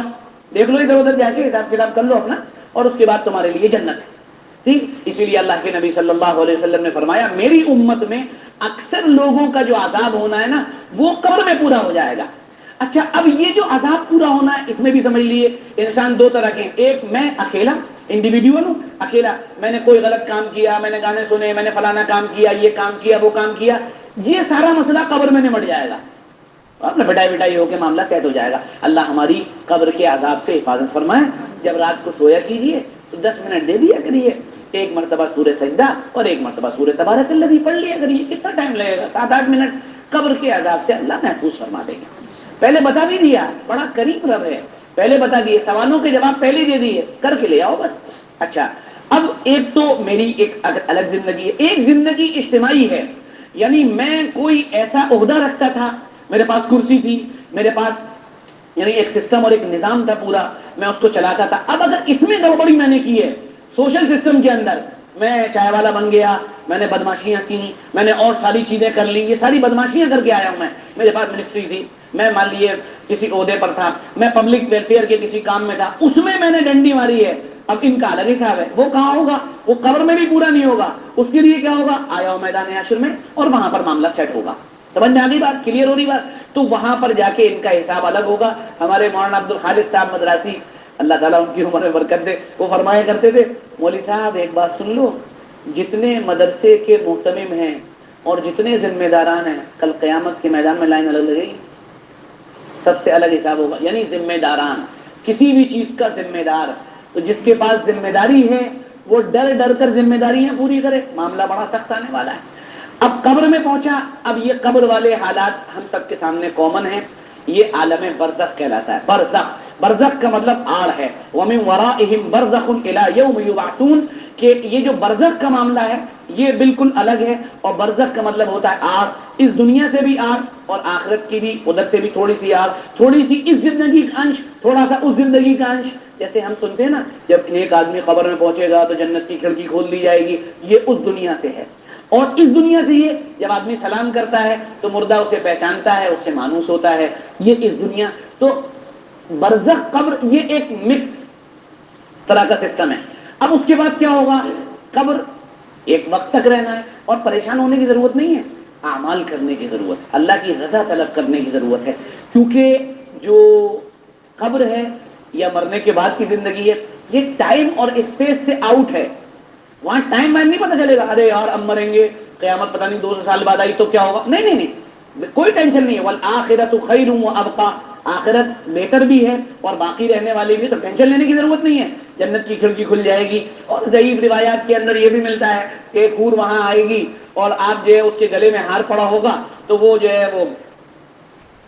دیکھ لو ادھر ادھر جا کے، حساب کتاب کر لو اپنا، اور اس کے بعد تمہارے لیے جنت ہے۔ ٹھیک، اسی لیے اللہ کے نبی صلی اللہ علیہ وسلم نے فرمایا میری امت میں اکثر لوگوں کا جو عذاب ہونا ہے نا وہ قبر میں پورا ہو جائے گا. اچھا، اب یہ جو عذاب پورا ہونا ہے اس میں بھی سمجھ لیے انسان دو طرح کے ہیں. ایک میں اکیلا انڈیویڈیول ہوں، اکیلا میں نے کوئی غلط کام کیا، میں نے گانے سنے، میں نے فلانا کام کیا، یہ کام کیا، وہ کام کیا، یہ سارا مسئلہ قبر میں نمٹ جائے گا اور پٹائی پٹائی ہو کے معاملہ سیٹ ہو جائے گا. اللہ ہماری قبر کے عذاب سے حفاظت فرمائے. جب رات کو سویا کیجیے تو 10 منٹ دے دیا کریے، ایک مرتبہ سورہ سجدہ اور ایک مرتبہ سورہ تبارک الذی پڑھ لیا کریے. کتنا ٹائم لگے گا؟ 7-8 منٹ. قبر کے عذاب سے اللہ محفوظ فرما دے گا. پہلے بتا بھی دیا، بڑا کریم رب ہے، پہلے بتا دیے، سوالوں کے جواب پہلے دے دیے، کر کے لے آؤ بس. اچھا، اب ایک تو میری ایک الگ زندگی ہے، ایک زندگی اجتماعی ہے. یعنی میں کوئی ایسا عہدہ رکھتا تھا، میرے پاس کرسی تھی، میرے پاس یعنی ایک سسٹم اور ایک نظام تھا پورا، میں اس کو چلاتا تھا. اب اگر اس میں گڑبڑی میں نے کی ہے سوشل سسٹم کے اندر، میں چائے والا بن گیا، میں نے بدماشیاں کی، میں نے اور ساری چیزیں کر لی، یہ ساری بدماشیاں کر کے آیا ہوں. میں میرے پاس منسٹری تھی، میں مان لیے کسی عہدے پر تھا، میں پبلک ویلفیئر کے کسی کام میں تھا، اس میں نے ڈنڈی ماری ہے. اب ان کا الگ حساب ہے، وہ کہاں ہوگا؟ وہ قبر میں بھی پورا نہیں ہوگا. اس کے لیے کیا ہوگا؟ آیا ہو میدان حشر میں اور وہاں پر معاملہ سیٹ ہوگا. سمجھ میں آ گئی بات؟ کلیئر ہو رہی بات؟ تو وہاں پر جا کے ان کا حساب الگ ہوگا. ہمارے مولانا عبد الخالق صاحب مدراسی، اللہ تعالیٰ ان کی عمر میں برکت دے، وہ فرمایا کرتے تھے، مولوی صاحب ایک بات سن لو، جتنے مدرسے کے محتمم ہیں اور جتنے ذمہ داران ہیں، کل قیامت کے میدان میں لائن الگ لگے گی، سب سے الگ حساب ہوگا. یعنی ذمہ داران، کسی بھی چیز کا ذمہ دار، تو جس کے پاس ذمہ داری ہے وہ ڈر ڈر کر ذمہ داریاں پوری کرے. معاملہ بڑا سخت آنے والا ہے. اب قبر میں پہنچا، اب یہ قبر والے حالات ہم سب کے سامنے کامن ہیں. یہ عالم برزخ کہلاتا ہے. برزخ، برزخ کا مطلب آڑ ہے. وَمِن وَرَائِهِمْ بَرْزَخٌ إِلَى يَوْمِ يُبْعَثُونَ، کہ یہ جو برزخ کا معاملہ ہے یہ بالکل الگ ہے. اور برزخ کا مطلب ہوتا ہے آڑ، اس دنیا سے بھی آڑ اور آخرت کی بھی، ادھر سے بھی تھوڑی سی آڑ، تھوڑی سی اس زندگی کا انش، تھوڑا سا اس زندگی کا انش. جیسے ہم سنتے ہیں نا، جب ایک آدمی قبر میں پہنچے گا تو جنت کی کھڑکی کھول دی جائے گی، یہ اس دنیا سے ہے. اور اس دنیا سے یہ جب آدمی سلام کرتا ہے تو مردہ اسے پہچانتا ہے، اس سے مانوس ہوتا ہے، یہ اس دنیا. تو برزخ، قبر، یہ ایک مکس طرح کا سسٹم ہے. اب اس کے بعد کیا ہوگا؟ قبر ایک وقت تک رہنا ہے اور پریشان ہونے کی ضرورت نہیں ہے، اعمال کرنے کی ضرورت ہے، اللہ کی رضا طلب کرنے کی ضرورت ہے. کیونکہ جو قبر ہے یا مرنے کے بعد کی زندگی ہے، یہ ٹائم اور اسپیس سے آؤٹ ہے. وہاں ٹائم وائم نہیں پتہ چلے گا، ارے یار اب مریں گے، قیامت پتہ نہیں 200 سال بعد آئی تو کیا ہوگا. نہیں نہیں نہیں، کوئی ٹینشن نہیں ہے. والآخرۃ خیر وابقیٰ، آخرت بہتر بھی ہے اور باقی رہنے والی بھی، تو ٹینشن لینے کی ضرورت نہیں ہے. جنت کی کھڑکی کھل جائے گی. اور ضعیف روایات کے اندر یہ بھی ملتا ہے کہ ایک حور وہاں آئے گی اور آپ جو ہے اس کے گلے میں ہار پڑا ہوگا تو وہ جو ہے وہ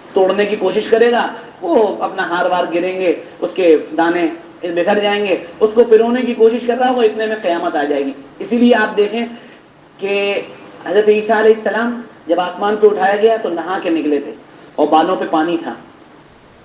توڑنے کی کوشش کرے گا، وہ اپنا ہار وار گریں گے، اس کے دانے بکھر جائیں گے، اس کو پرونے کی کوشش کر رہا ہوگا، اتنے میں قیامت آ جائے گی. اسی لیے آپ دیکھیں کہ حضرت عیسیٰ علیہ السلام جب آسمان پہ اٹھایا گیا تو نہا کے نکلے تھے اور بالوں پہ پانی تھا،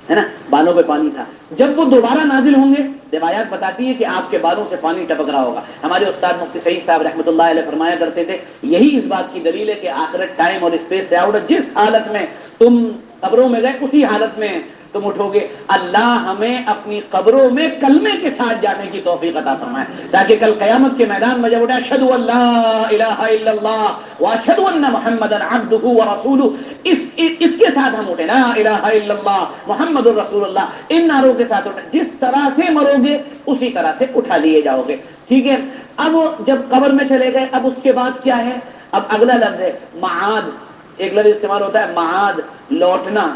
ہے نا، بالوں پہ پانی تھا. جب وہ دوبارہ نازل ہوں گے، روایات بتاتی ہیں کہ آپ کے بالوں سے پانی ٹپک رہا ہوگا. ہمارے استاد مفتی سعید صاحب رحمۃ اللہ علیہ فرمایا کرتے تھے، یہی اس بات کی دلیل ہے کہ آخرت ٹائم اور اسپیس سے آؤٹ ہے. جس حالت میں تم قبروں میں گئے اسی حالت میں تم اٹھو گے. اللہ ہمیں اپنی قبروں میں کلمے کے ساتھ جانے کی توفیق عطا فرمائے، تاکہ کل قیامت کے میدان میں جب اٹھے اشہد ان لا الہ الا اللہ واشہد ان محمدا عبدہ ورسولہ، اس کے ساتھ ہم اٹھے، لا الہ الا اللہ محمد الرسول اللہ، ان نعروں کے ساتھ اٹھے. جس طرح سے مرو گے اسی طرح سے اٹھا لیے جاؤ گے. ٹھیک ہے. اب جب قبر میں چلے گئے، اب اس کے بعد کیا ہے؟ اب اگلا لفظ ہے معاد. ایک لفظ استعمال ہوتا ہے معاد، لوٹنا.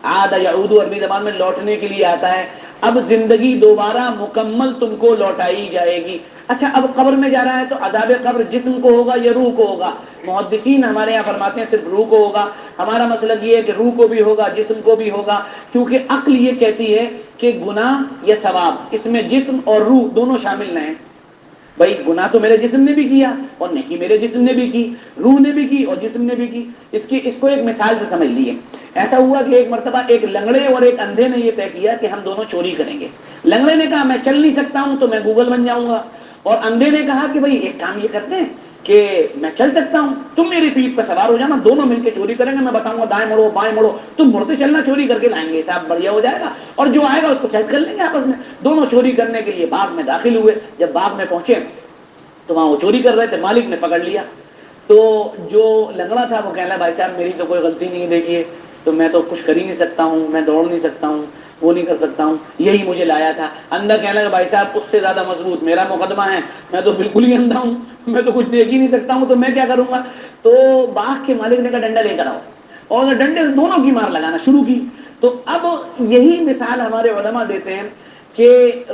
عاد یعود عربی زبان میں لوٹنے کے لیے آتا ہے. اب زندگی دوبارہ مکمل تم کو لوٹائی جائے گی. اچھا، اب قبر میں جا رہا ہے تو عذاب قبر جسم کو ہوگا یا روح کو ہوگا؟ محدثین ہمارے یہاں فرماتے ہیں صرف روح کو ہوگا. ہمارا مسلک یہ ہے کہ روح کو بھی ہوگا، جسم کو بھی ہوگا، کیونکہ عقل یہ کہتی ہے کہ گناہ یا ثواب، اس میں جسم اور روح دونوں شامل نہ ہیں. بھائی گناہ تو میرے جسم نے بھی کیا اور نیکی میرے جسم نے بھی کی، روح نے بھی کی اور جسم نے بھی کی. اس کو ایک مثال سے سمجھ لیے. ایسا ہوا کہ ایک مرتبہ ایک لنگڑے اور ایک اندھے نے یہ طے کیا کہ ہم دونوں چوری کریں گے. لنگڑے نے کہا میں چل نہیں سکتا ہوں تو میں گوگل بن جاؤں گا، اور اندھے نے کہا کہ بھائی ایک کام یہ کرتے ہیں کہ میں چل سکتا ہوں، تم میری پیٹھ پر سوار ہو جانا، دونوں مل کے چوری کریں گے، میں بتاؤں گا دائیں مڑو بائیں مڑو، تم مڑتے چلنا، چوری کر کے لائیں گے، حساب بڑھیا ہو جائے گا، اور جو آئے گا اس کو سیٹ کر لیں گے آپس میں. دونوں چوری کرنے کے لیے باغ میں داخل ہوئے. جب باغ میں پہنچے تو وہاں وہ چوری کر رہے تھے، مالک نے پکڑ لیا. تو جو لنگڑا تھا وہ کہنے لگا بھائی صاحب میری تو کوئی غلطی نہیں ہے، دیکھیے تو میں تو کچھ کر ہی نہیں سکتا ہوں، میں دوڑ نہیں سکتا ہوں، وہ نہیں کر سکتا ہوں، یہی مجھے لایا تھا. اندھا کہنے لگا بھائی صاحب اس سے زیادہ مضبوط میرا مقدمہ ہے، میں تو بالکل ہی اندھا ہوں، میں تو کچھ دیکھ ہی نہیں سکتا ہوں، تو میں کیا کروں گا. تو باغ کے مالک نے کہا ڈنڈا لے کر آؤ، اور ڈنڈے سے دونوں کی مار لگانا شروع کی. تو اب یہی مثال ہمارے علماء دیتے ہیں کہ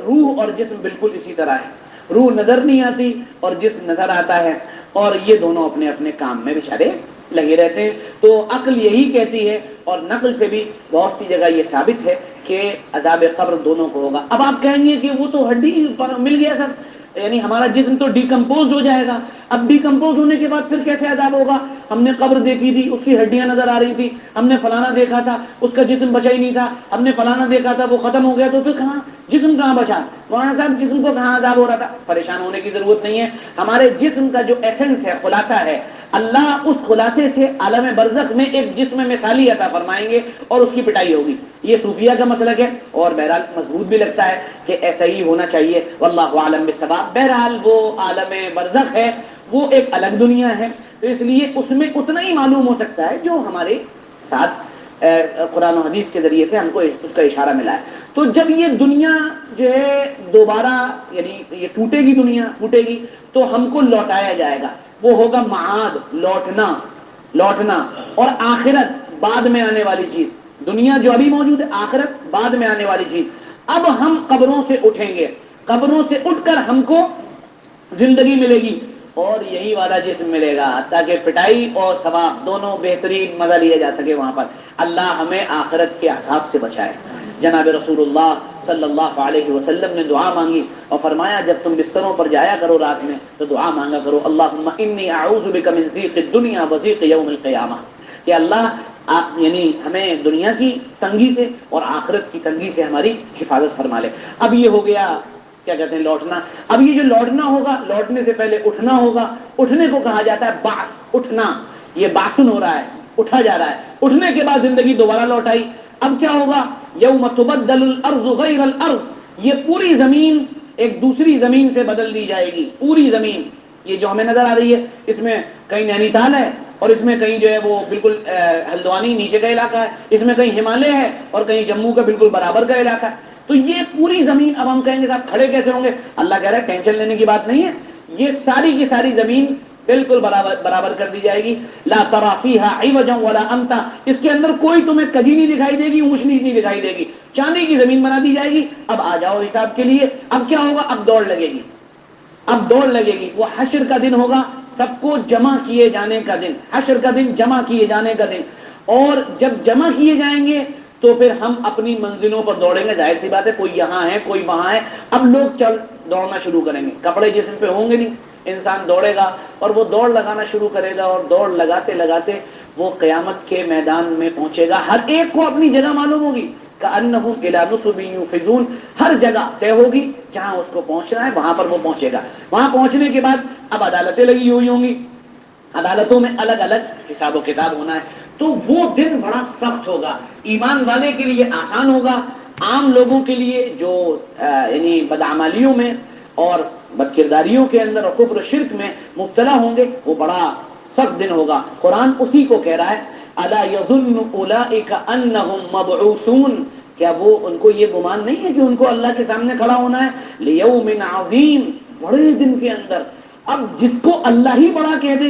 روح اور جسم بالکل اسی طرح ہے. روح نظر نہیں آتی اور جسم نظر آتا ہے، اور یہ دونوں اپنے اپنے کام میں بیچارے لگے رہتے ہیں. تو عقل یہی کہتی ہے، اور نقل سے بھی بہت سی جگہ یہ ثابت ہے کہ عذاب قبر دونوں کو ہوگا. اب آپ کہیں گے کہ وہ تو ہڈی مل گیا سر، یعنی ہمارا جسم تو ڈیکمپوز ہو جائے گا. اب ڈیکمپوز ہونے کے بعد پھر کیسے عذاب ہوگا؟ ہم نے قبر دیکھی تھی، اس کی ہڈیاں نظر آ رہی تھی، ہم نے فلانا دیکھا تھا اس کا جسم بچا ہی نہیں تھا، ہم نے فلانا دیکھا تھا وہ ختم ہو گیا، تو پھر کہاں جسم کہاں بچا؟ مولانا صاحب جسم کو کہاں عذاب ہو رہا تھا؟ پریشان ہونے کی ضرورت نہیں ہے. ہمارے جسم کا جو ایسنس ہے، خلاصہ ہے، اللہ اس خلاصے سے عالم برزخ میں ایک جسم مثالی عطا فرمائیں گے اور اس کی پٹائی ہوگی. یہ صوفیہ کا مسلک ہے، اور بہرحال مضبوط بھی لگتا ہے کہ ایسا ہی ہونا چاہیے. واللہ اعلم بالصواب. بہرحال وہ عالم برزخ ہے، وہ ایک الگ دنیا ہے، تو اس لیے اس میں اتنا ہی معلوم ہو سکتا ہے جو ہمارے ساتھ قرآن و حدیث کے ذریعے سے ہم کو اس کا اشارہ ملا ہے. تو جب یہ دنیا جو ہے دوبارہ یعنی یہ ٹوٹے گی، دنیا ٹوٹے گی تو ہم کو لوٹایا جائے گا. وہ ہوگا معاد، لوٹنا. اور آخرت بعد میں آنے والی چیز. دنیا جو ابھی موجود ہے، آخرت بعد میں آنے والی چیز. اب ہم قبروں سے اٹھیں گے، قبروں سے اٹھ کر ہم کو زندگی ملے گی، اور یہی والا جسم ملے گا، تاکہ پٹائی اور ثواب دونوں بہترین مزہ لیا جا سکے وہاں پر. اللہ ہمیں آخرت کے عذاب سے بچائے. جناب رسول اللہ صلی اللہ علیہ وسلم نے دعا مانگی اور فرمایا جب تم بستروں پر جایا کرو رات میں تو دعا مانگا کرو، اللہم انی اعوذ بک من ضیق الدنیا وضیق یوم القیامہ، کہ اللہ یعنی ہمیں دنیا کی تنگی سے اور آخرت کی تنگی سے ہماری حفاظت فرما لے. اب یہ ہو گیا کیا کہتے ہیں لوٹنا. اب یہ جو لوٹنا ہوگا، لوٹنے سے پہلے اٹھنا ہوگا. اٹھنے کو کہا جاتا ہے بعث، اٹھنا. یہ بعثن ہو رہا ہے، اٹھا جا رہا ہے. اٹھنے کے بعد زندگی دوبارہ لوٹائی. اب کیا ہوگا؟ یوم تبدل الارض غیر الارض، یہ پوری زمین ایک دوسری زمین سے بدل دی جائے گی. پوری زمین یہ جو ہمیں نظر آ رہی ہے، اس میں کہیں نینی تال ہے، اور اس میں کہیں جو ہے وہ بالکل ہلدوانی نیچے کا علاقہ ہے، اس میں کہیں ہمالیہ ہے، اور کہیں جموں کا بالکل برابر کا علاقہ ہے. تو یہ پوری زمین اب ہم کہیں گے صاحب کھڑے کیسے ہوں گے؟ اللہ کہہ رہا ہے ٹینشن لینے کی بات نہیں ہے، یہ ساری کی ساری زمین بالکل برابر کر دی جائے گی. لا ترى فيها عوجا ولا امتا، اس کے اندر کوئی تمہیں کجی نہیں دکھائی دے گی، اونچ نیچ نہیں دکھائی دے گی. چاندی کی زمین بنا دی جائے گی. اب آ جاؤ حساب کے لیے. اب کیا ہوگا؟ اب دوڑ لگے گی. اب دوڑ لگے گی. وہ حشر کا دن ہوگا، سب کو جمع کیے جانے کا دن. حشر کا دن، جمع کیے جانے کا دن. اور جب جمع کیے جائیں گے تو پھر ہم اپنی منزلوں پر دوڑیں گے. ظاہر سی بات ہے، کوئی یہاں ہے کوئی وہاں ہے. اب لوگ دوڑنا شروع کریں گے. کپڑے جسم پہ ہوں گے نہیں، انسان دوڑے گا اور وہ دوڑ لگانا شروع کرے گا، اور دوڑ لگاتے لگاتے وہ قیامت کے میدان میں پہنچے گا. ہر ایک کو اپنی جگہ معلوم ہوگی. کأنہم الی نصب یوفضون، ہر جگہ طے ہوگی جہاں اس کو پہنچنا ہے وہاں پر وہ پہنچے گا. وہاں پہنچنے کے بعد اب عدالتیں لگی ہوئی ہوں گی، عدالتوں میں الگ الگ حساب و کتاب ہونا ہے. تو وہ دن بڑا سخت ہوگا. ایمان والے کے لیے آسان ہوگا، عام لوگوں کے لیے جو یعنی بدعمالیوں میں اور بد کرداریوں کے اندر اور کفر و شرک میں مبتلا ہوں گے، وہ بڑا سخت دن ہوگا. قرآن اسی کو کہہ رہا ہے، الا یظن اولئک انہم مبعوثون، کیا وہ ان کو یہ گمان نہیں ہے کہ ان کو اللہ کے سامنے کھڑا ہونا ہے؟ لیوم عظیم، بڑے دن کے اندر. اب جس کو اللہ ہی بڑا کہہ دے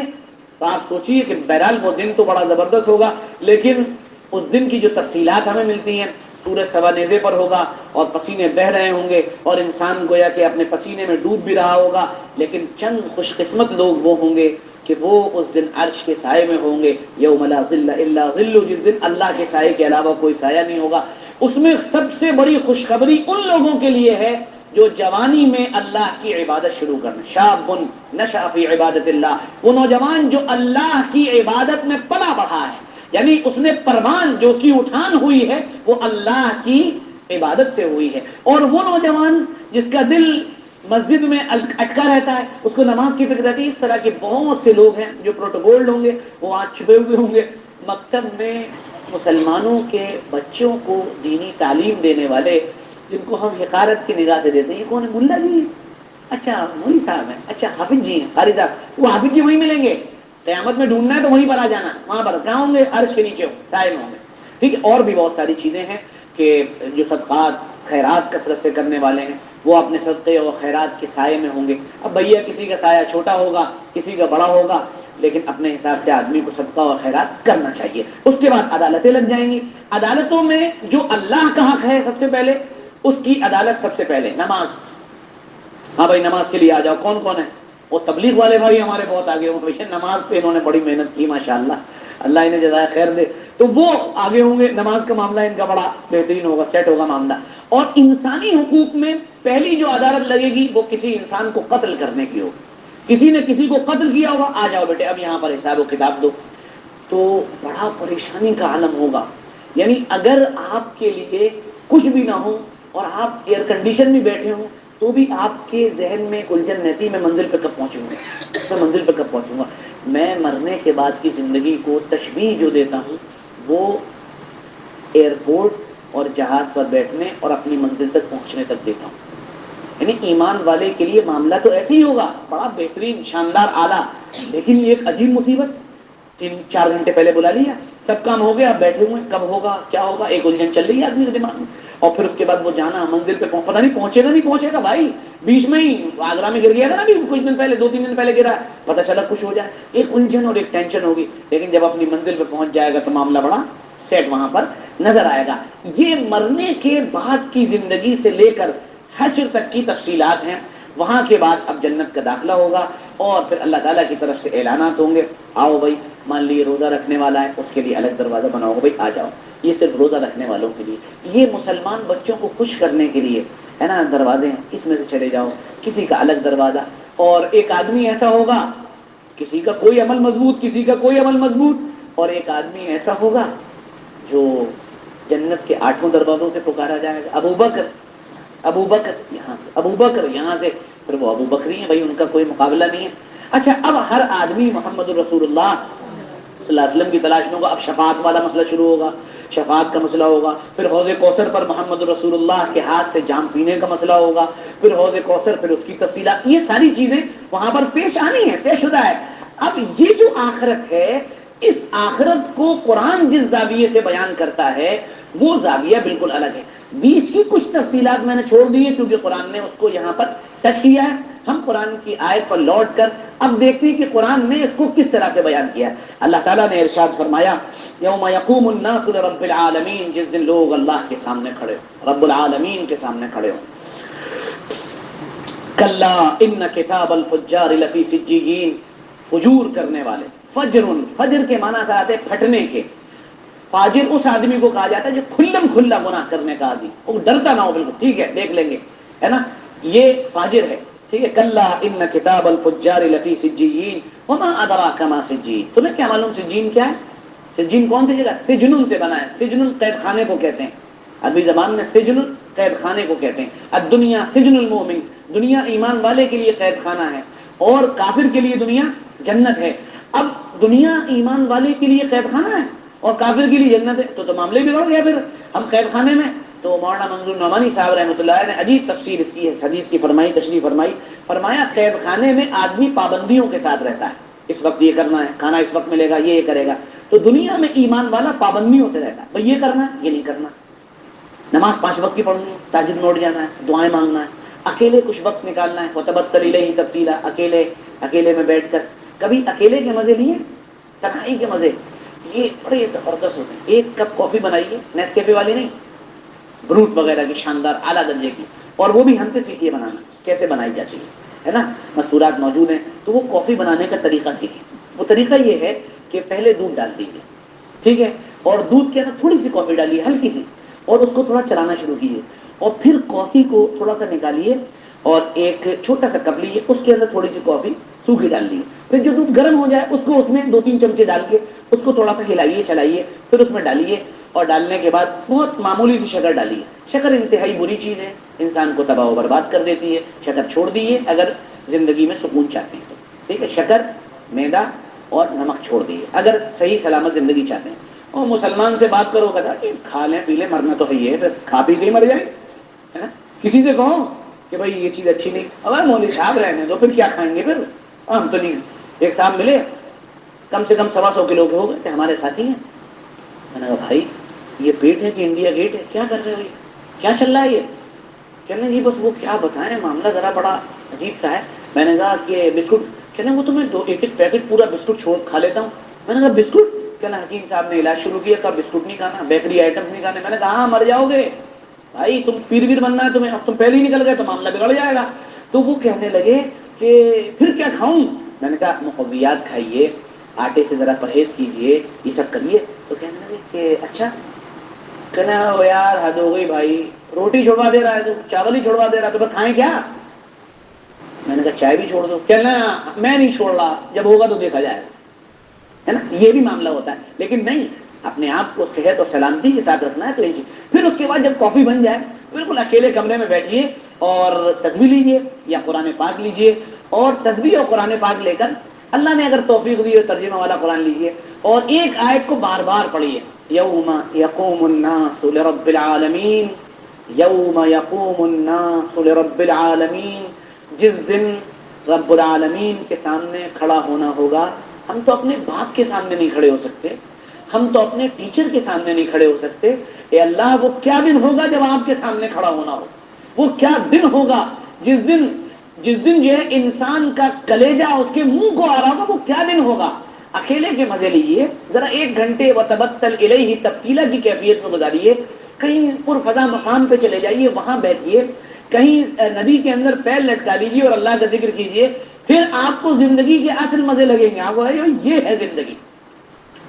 تو آپ سوچئے کہ بہرحال وہ دن تو بڑا زبردست ہوگا. لیکن اس دن کی جو تفصیلات ہمیں ملتی ہیں، سورج سوا نیزے پر ہوگا اور پسینے بہہ رہے ہوں گے اور انسان گویا کہ اپنے پسینے میں ڈوب بھی رہا ہوگا. لیکن چند خوش قسمت لوگ وہ ہوں گے کہ وہ اس دن عرش کے سائے میں ہوں گے. یوم لا ظل الا ظل، جس دن اللہ کے سائے کے علاوہ کوئی سایہ نہیں ہوگا. اس میں سب سے بڑی خوشخبری ان لوگوں کے لیے ہے جو جوانی میں اللہ کی عبادت شروع کرنا. شاب نشأ فی عبادت اللہ، وہ نوجوان جو اللہ کی عبادت میں پلا بڑھا ہے، یعنی اس نے پروان جو اس کی اٹھان ہوئی ہے وہ اللہ کی عبادت سے ہوئی ہے. اور وہ نوجوان جس کا دل مسجد میں اٹکا رہتا ہے، اس کو نماز کی فکر رہتی ہے. اس طرح کے بہت سے لوگ ہیں جو پروٹوکول ہوں گے، وہ وہاں چھپے ہوئے ہوں گے. مکتب میں مسلمانوں کے بچوں کو دینی تعلیم دینے والے، جن کو ہم حقارت کی نگاہ سے دیتے ہیں، یہ کون ہے؟ ملا جی. اچھا مولوی صاحب ہیں، اچھا حافظ جی ہیں، قاری صاحب، وہ حافظ جی وہیں ملیں گے، قیامت میں ڈھونڈنا ہے تو وہیں پر آ جانا، وہاں پر کہاں ہوں گے؟ عرش کے نیچے سائے میں ہوں گے. ٹھیک ہے. اور بھی بہت ساری چیزیں ہیں کہ جو صدقات خیرات کثرت سے کرنے والے ہیں وہ اپنے صدقے اور خیرات کے سائے میں ہوں گے. اب بھیا کسی کا سایہ چھوٹا ہوگا، کسی کا بڑا ہوگا، لیکن اپنے حساب سے آدمی کو صدقہ اور خیرات کرنا چاہیے. اس کے بعد عدالتیں لگ جائیں گی. عدالتوں میں جو اللہ کا حق ہے سب سے پہلے، اس کی عدالت سب سے پہلے نماز. ہاں بھائی نماز کے لیے آ جاؤ. کون کون ہے؟ وہ تبلیغ والے بھائی ہمارے بہت آگے ہوں گے، نماز پہ انہوں نے بڑی محنت کی ماشاءاللہ، اللہ انہیں جزائے خیر دے. تو وہ آگے ہوں گے، نماز کا معاملہ ان کا بڑا بہترین ہوگا، سیٹ ہوگا معاملہ. اور انسانی حقوق میں پہلی جو عدالت لگے گی وہ کسی انسان کو قتل کرنے کی ہوگی. کسی نے کسی کو قتل کیا ہوگا، آ جاؤ بیٹے اب یہاں پر حساب و کتاب دو. تو بڑا پریشانی کا عالم ہوگا. یعنی اگر آپ کے لیے کچھ بھی نہ ہو اور آپ ایئر کنڈیشن میں بیٹھے ہوں تو بھی آپ کے ذہن میں ایک الجھن رہتی، میں منزل پہ کب پہنچوں گا، میں منزل پہ کب پہنچوں گا. میں مرنے کے بعد کی زندگی کو تشبیہ جو دیتا ہوں وہ ایئرپورٹ اور جہاز پر بیٹھنے اور اپنی منزل تک پہنچنے تک دیتا ہوں. یعنی ایمان والے کے لیے معاملہ تو ایسے ہی ہوگا، بڑا بہترین شاندار اعلیٰ، لیکن یہ ایک عجیب مصیبت. 3-4 گھنٹے پہلے بلا لیا، سب کام ہو گیا، بیٹھے ہوئے، کب ہوگا کیا ہوگا، ایک الجھن چل رہی ہے آدمی کے دماغ میں. اور پھر اس کے بعد وہ جانا منزل پہ پتہ نہیں پہنچے گا نہیں پہنچے گا. بھائی بیچ میں ہی آگرہ میں گر گیا تھا نا ابھی کچھ دن پہلے، 2-3 دن پہلے گرا، پتہ چلا کچھ ہو جائے، ایک الجھن اور ایک ٹینشن ہوگی. لیکن جب اپنی منزل پہ پہنچ جائے گا تو معاملہ بڑا سیٹ وہاں پر نظر آئے گا. یہ مرنے کے بعد کی زندگی سے لے کر حشر تک کی تفصیلات ہیں. وہاں کے بعد اب جنت کا داخلہ ہوگا اور پھر اللہ تعالیٰ کی طرف سے اعلانات ہوں گے. آؤ بھائی، مان لیے روزہ رکھنے والا ہے، اس کے لیے الگ دروازہ بناؤ گا، بھائی آ جاؤ. یہ صرف روزہ رکھنے والوں کے لیے، یہ مسلمان بچوں کو خوش کرنے کے لیے ہے نا دروازے ہیں، اس میں سے چلے جاؤ. کسی کا الگ دروازہ. اور ایک آدمی ایسا ہوگا، کسی کا کوئی عمل مضبوط، کسی کا کوئی عمل مضبوط، اور ایک آدمی ایسا ہوگا جو جنت کے 8 دروازوں سے پکارا جائے گا. ابو بکر، ابو بکر یہاں سے، ابو بکر یہاں سے، پھر وہ ابو بکری ہیں بھائی، ان کا کوئی مقابلہ نہیں ہے. اچھا اب ہر آدمی محمد الرسول اللہ صلی اللہ علیہ وسلم کی تلاش میں ہوگا. اب شفاعت والا مسئلہ شروع ہوگا، شفاعت کا مسئلہ ہوگا. پھر حوض کوثر پر محمد رسول اللہ کے ہاتھ سے جام پینے کا مسئلہ ہوگا. پھر حوض کوثر، پھر اس کی تفصیلات، یہ ساری چیزیں وہاں پر پیش آنی ہے، طے شدہ ہے. اب یہ جو آخرت ہے، اس آخرت کو قرآن جس زاویے سے بیان کرتا ہے وہ زاویہ بالکل الگ ہے. بیچ کی کچھ تفصیلات میں نے چھوڑ دی ہے کیونکہ قرآن نے اس کو یہاں پر ٹچ کیا ہے. ہم قرآن کی آیت پر لوٹ کر اب دیکھتے ہیں کہ قرآن نے اس کو کس طرح سے بیان کیا ہے. اللہ تعالیٰ نے ارشاد فرمایا یوم یقوم الناس لرب العالمین، جس دن لوگ اللہ کے سامنے کھڑے ہو، رب العالمین کے سامنے کھڑے ہو. کلا ان کتاب الفجار لفی سجین، فجور کرنے والے، فجر، فجر کے معنی سے آتے ہیں پھٹنے کے. فاجر اس آدمی کو کہا جاتا ہے جو کھلم کھلا گناہ کرنے کا آدمی، وہ ڈرتا نہ ہو بالکل. ٹھیک ہے دیکھ لیں گے، ہے نا، یہ فاجر ہے. ٹھیک ہے. کلا ان کتاب الفجار لفی سجین وما ادراک ما سجین. تمہیں کیا معلوم سجین کیا ہے؟ سجین کون سی جگہ؟ سجن سے بنا ہے. سجن قید خانے کو کہتے ہیں، عربی زبان میں سجن قید خانے کو کہتے ہیں. الدنیا سجن المؤمن، دنیا ایمان والے کے لیے قید خانہ ہے اور کافر کے لیے دنیا جنت ہے. اب دنیا ایمان والے کے لیے قید خانہ ہے اور کافر کے لیے جنت ہے، تو معاملے بگڑ گیا. پھر ہم قید خانے میں. تو مولانا منظور نعمانی صاحب رحمۃ اللہ علیہ نے عجیب تفسیر اس کی حدیث کی فرمائی، تشریح فرمائی. فرمایا قید خانے میں آدمی پابندیوں کے ساتھ رہتا ہے، اس وقت یہ کرنا ہے، کھانا اس وقت ملے گا، یہ کرے گا. تو دنیا میں ایمان والا پابندیوں سے رہتا ہے، بھئی یہ کرنا ہے، یہ نہیں کرنا. نماز 5 وقت کی پڑھنی ہے، تہجد میں اٹھ جانا ہے، دعائیں مانگنا ہے، اکیلے کچھ وقت نکالنا ہے. وتبتل الیہ تبتیلا، اکیلے میں بیٹھ کر. کبھی اکیلے کے مزے لیے، تنہائی کے مزے، یہ بڑے زبردست ہوتے ہیں. ایک کپ کافی بنائیے، نیسکیفے والی نہیں، بروٹ وغیرہ کی شاندار اعلیٰ درجے کی، اور وہ بھی ہم سے سیکھیے بنانا، کیسے بنائی جاتی ہے نا. مستورات موجود ہیں تو وہ کافی بنانے کا طریقہ سیکھیں. وہ طریقہ یہ ہے کہ پہلے دودھ ڈال دیجیے، ٹھیک ہے، اور دودھ کے اندر تھوڑی سی کافی ڈالیے، ہلکی سی، اور اس کو تھوڑا چلانا شروع کیجیے. اور پھر کافی کو تھوڑا سا نکالیے اور ایک چھوٹا سا کپ لیجیے، اس کے اندر تھوڑی سی کافی سوکھی ڈال دیجیے. پھر جو دودھ گرم ہو جائے اس کو اس میں 2-3 چمچے ڈال کے اس کو تھوڑا سا ہلائیے چلائیے، پھر اس میں ڈالیے. اور ڈالنے کے بعد بہت معمولی سی شکر ڈالیے. شکر انتہائی بری چیز ہے، انسان کو تباہ و برباد کر دیتی ہے. شکر چھوڑ دیجیے اگر زندگی میں سکون چاہتے ہیں تو. ٹھیک ہے، شکر، میدا اور نمک چھوڑ دیجیے اگر صحیح سلامت زندگی چاہتے ہیں. اور مسلمان سے بات کرو کہتا کہ کھا لیں پی لیں، مرنا تو ہے ہی ہے، پھر کھا پی کے ہی مر جائیں، ہے نا. کسی سے کہو کہ بھائی یہ چیز اچھی نہیں. ہمارے مولوی صاحب رہنے دو، پھر کیا کھائیں گے پھر. ہم تو نہیں. ایک صاحب ملے کم سے کم 125 کلو کے ہو گئے تھے، ہمارے ساتھی ہیں. میں نے کہا بھائی یہ پیٹ ہے کہ انڈیا گیٹ ہے، کیا کر رہے ہو، یہ کیا چل رہا ہے؟ یہ کہنے جی بس وہ کیا بتائیں، معاملہ ذرا بڑا عجیب سا ہے. میں نے کہا کہ بسکٹ، کہنے وہ تو میں ایک پیکٹ پورا بسکٹ چھوڑ کھا لیتا ہوں. میں نے کہا بسکٹ؟ کہنا حکیم صاحب نے علاج شروع کیا، کہا بسکٹ نہیں کھانا، بیکری آئٹم نہیں کھانے. میں نے کہا ہاں مر جاؤ گے بھائی، تم پیر ویر بننا ہے تمہیں، اب تم پہلے ہی نکل گئے تو معاملہ بگڑ جائے گا. تو وہ کہنے لگے کہ پھر کیا کھاؤں. میں نے کہا مقویات کھائیے، آٹے سے ذرا پرہیز کیجیے، یہ سب کریے. تو کہنے لگے کہ اچھا. کہنا یار حد ہو گئی بھائی، روٹی چھوڑوا دے رہا ہے تو، چاول ہی چھوڑوا دے رہا ہے تو پھر کھائیں کیا. میں نے کہا چائے بھی چھوڑ دو. کہنا میں نہیں چھوڑ رہا، جب ہوگا تو دیکھا جائے گا. ہے نا، یہ بھی معاملہ ہوتا ہے. لیکن نہیں، اپنے آپ کو صحت اور سلامتی کے ساتھ رکھنا ہے. تو پھر اس کے بعد جب کافی بن جائے بالکل اکیلے کمرے میں بیٹھیے اور تسبیح لیجیے یا قرآن پاک لیجیے، اور تسبیح اور قرآن پاک لے کر اللہ نے اگر توفیق دی تو ترجمہ والا قرآن لیجیے اور ایک آیت کو بار بار پڑھیے. یوم یقوم الناس لرب العالمین، یوم یقوم الناس لرب العالمین. جس دن رب العالمین کے سامنے کھڑا ہونا ہوگا. ہم تو اپنے باپ کے سامنے نہیں کھڑے ہو سکتے، ہم تو اپنے ٹیچر کے سامنے نہیں کھڑے ہو سکتے. اے اللہ وہ کیا دن ہوگا جب آپ کے سامنے کھڑا ہونا ہو. وہ کیا دن ہوگا جس دن جو ہے انسان کا کلیجہ اس کے منہ کو آ رہا ہوگا. وہ کیا دن ہوگا. اکیلے کے مزے لیجیے ذرا، 1 گھنٹے وتبتل الیہ تبتیلا کی کیفیت میں گزاریے. کہیں پرفضا مقام پہ چلے جائیے، وہاں بیٹھیے، کہیں ندی کے اندر پیر لٹکا لیجیے اور اللہ کا ذکر کیجیے. پھر آپ کو زندگی کے اصل مزے لگیں گے. آپ کو یہ ہے زندگی.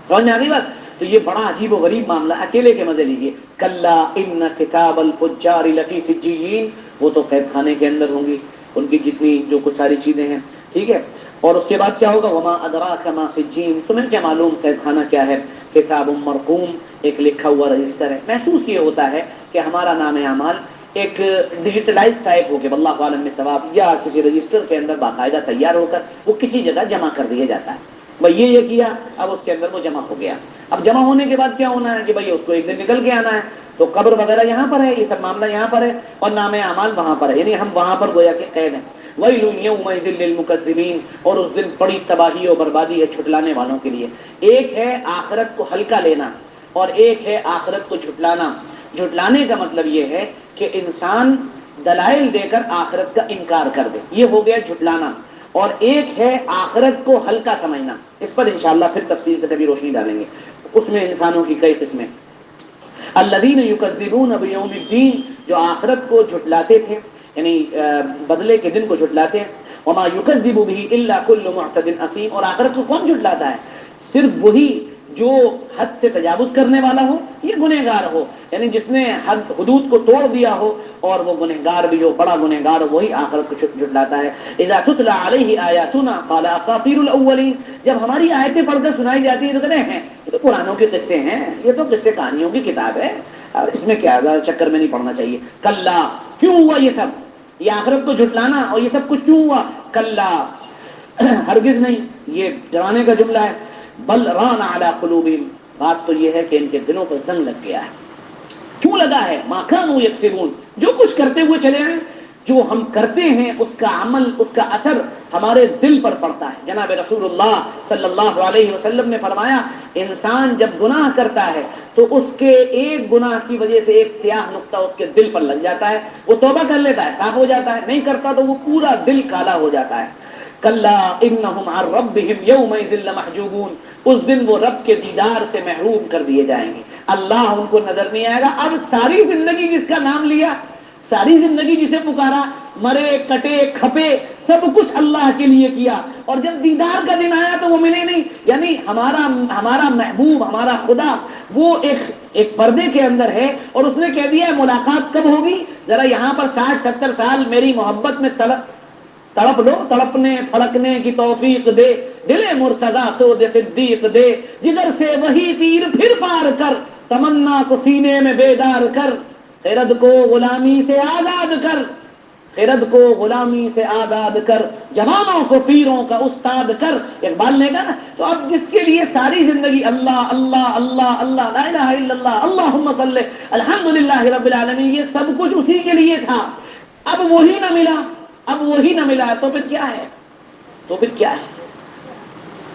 سمجھ میں آ گئی بات. تو یہ بڑا عجیب و غریب معاملہ، اکیلے کے مزے لیجیے. کلا ان کتاب الفجار لفی سجین. وہ تو قید خانے کے اندر ہوں گی، ان کی جتنی جو کچھ ساری چیزیں ہیں. ٹھیک ہے. اور اس کے بعد کیا ہوگا. وما ادراک ما سجین. تمہیں کیا معلوم قید خانہ کیا ہے. کتاب مرقوم، ایک لکھا ہوا رجسٹر ہے. محسوس یہ ہوتا ہے کہ ہمارا نام اعمال ایک ڈیجیٹلائز ٹائپ ہو کے واللہ عالم میں ثواب، یا کسی رجسٹر کے اندر باقاعدہ تیار ہو کر وہ کسی جگہ جمع کر دیا جاتا ہے. بھائی یہ کیا، اب اس کے اندر وہ جمع ہو گیا. اب جمع ہونے کے بعد کیا ہونا ہے کہ بھائی اس کو ایک دن نکل کے آنا ہے. تو قبر وغیرہ یہاں پر ہے، یہ سب معاملہ یہاں پر ہے، اور نام اعمال وہاں پر ہے. یعنی ہم وہاں پر گویا کہ قید ہیں. ویل یومئذ للمکذبین. اور اس دن بڑی تباہی اور بربادی ہے جھٹلانے والوں کے لیے. ایک ہے آخرت کو ہلکا لینا اور ایک ہے آخرت کو جھٹلانا. جھٹلانے کا مطلب یہ ہے کہ انسان دلائل دے کر آخرت کا انکار کر دے، یہ ہو گیا جھٹلانا. اور ایک ہے آخرت کو ہلکا سمجھنا. اس پر انشاءاللہ پھر تفصیل سے کبھی روشنی ڈالیں گے. اس میں انسانوں کی کئی قسمیں. الذین یکذبون بیوم الدین، جو آخرت کو جھٹلاتے تھے، یعنی بدلے کے دن کو جھٹلاتے ہیں. وما یکذب به الا کل معتد اثیم. اور آخرت کو کون جھٹلاتا ہے؟ صرف وہی جو حد سے تجاوز کرنے والا ہو، یہ گنہگار ہو. یعنی جس نے حد حدود کو توڑ دیا ہو اور وہ گنہگار بھی ہو، بڑا گنہگار ہو، وہی آخرت کو جھٹلاتا ہے. اذا تتلی علیہ آیاتنا قال اساطیر الاولین. جب ہماری آیتیں پڑھ کر سنائی جاتی ہیں تو کہتے ہیں یہ تو پرانوں کے قصے ہیں، یہ تو قصے کہانیوں کی کتاب ہے، اور اس میں کیا زیادہ چکر میں نہیں پڑھنا چاہیے. کلا، کیوں ہوا یہ سب؟ یہ آخرت کو جھٹلانا اور یہ سب کچھ کیوں ہوا؟ کلا، ہرگز نہیں، یہ ڈرانے کا جملہ ہے. بل ران علی قلوبہم. بات تو یہ ہے کہ ان کے دلوں پر زنگ لگ گیا ہے. کیوں لگا ہے؟ ما کانوا یکسبون. جو کچھ کرتے ہوئے چلے ہیں، جو ہم کرتے ہیں اس کا عمل، اس کا اثر ہمارے دل پر پڑتا ہے. جناب رسول اللہ صلی اللہ علیہ وسلم نے فرمایا انسان جب گناہ کرتا ہے تو اس کے ایک گناہ کی وجہ سے ایک سیاہ نقطہ اس کے دل پر لگ جاتا ہے. وہ توبہ کر لیتا ہے، صاف ہو جاتا ہے، نہیں کرتا تو وہ پورا دل کالا ہو جاتا ہے. کلا انہم عن ربہم یومئذ لمحجوبون. اس دن وہ رب کے دیدار سے محروم کر دیے جائیں گے. اللہ ان کو نظر نہیں آئے گا. اب ساری زندگی جس کا نام لیا، ساری زندگی جسے پکارا، مرے کٹے کھپے سب کچھ اللہ کے لیے کیا، اور جب دیدار کا دن آیا تو وہ ملے نہیں. یعنی ہمارا محبوب، ہمارا خدا وہ ایک پردے کے اندر ہے، اور اس نے کہہ دیا ملاقات کب ہوگی؟ ذرا یہاں پر 60-70 سال میری محبت میں تڑپ لو، تڑپنے پھڑکنے کی توفیق دے، دل مرتضی سود صدیق دے، جگر سے وہی تیر پھر پار کر، تمنا کو سینے میں بیدار کر، خرد کو غلامی سے آزاد کر، خرد کو غلامی سے آزاد کر، جوانوں کو پیروں کا استاد کر. اقبال نے کہا نا. تو اب جس کے لیے ساری زندگی اللہ اللہ اللہ اللہ، لا الہ الا اللہ، اللہم صلی الحمدللہ رب العالمین، یہ سب کچھ اسی کے لیے تھا. اب وہی نہ ملا تو پھر کیا ہے؟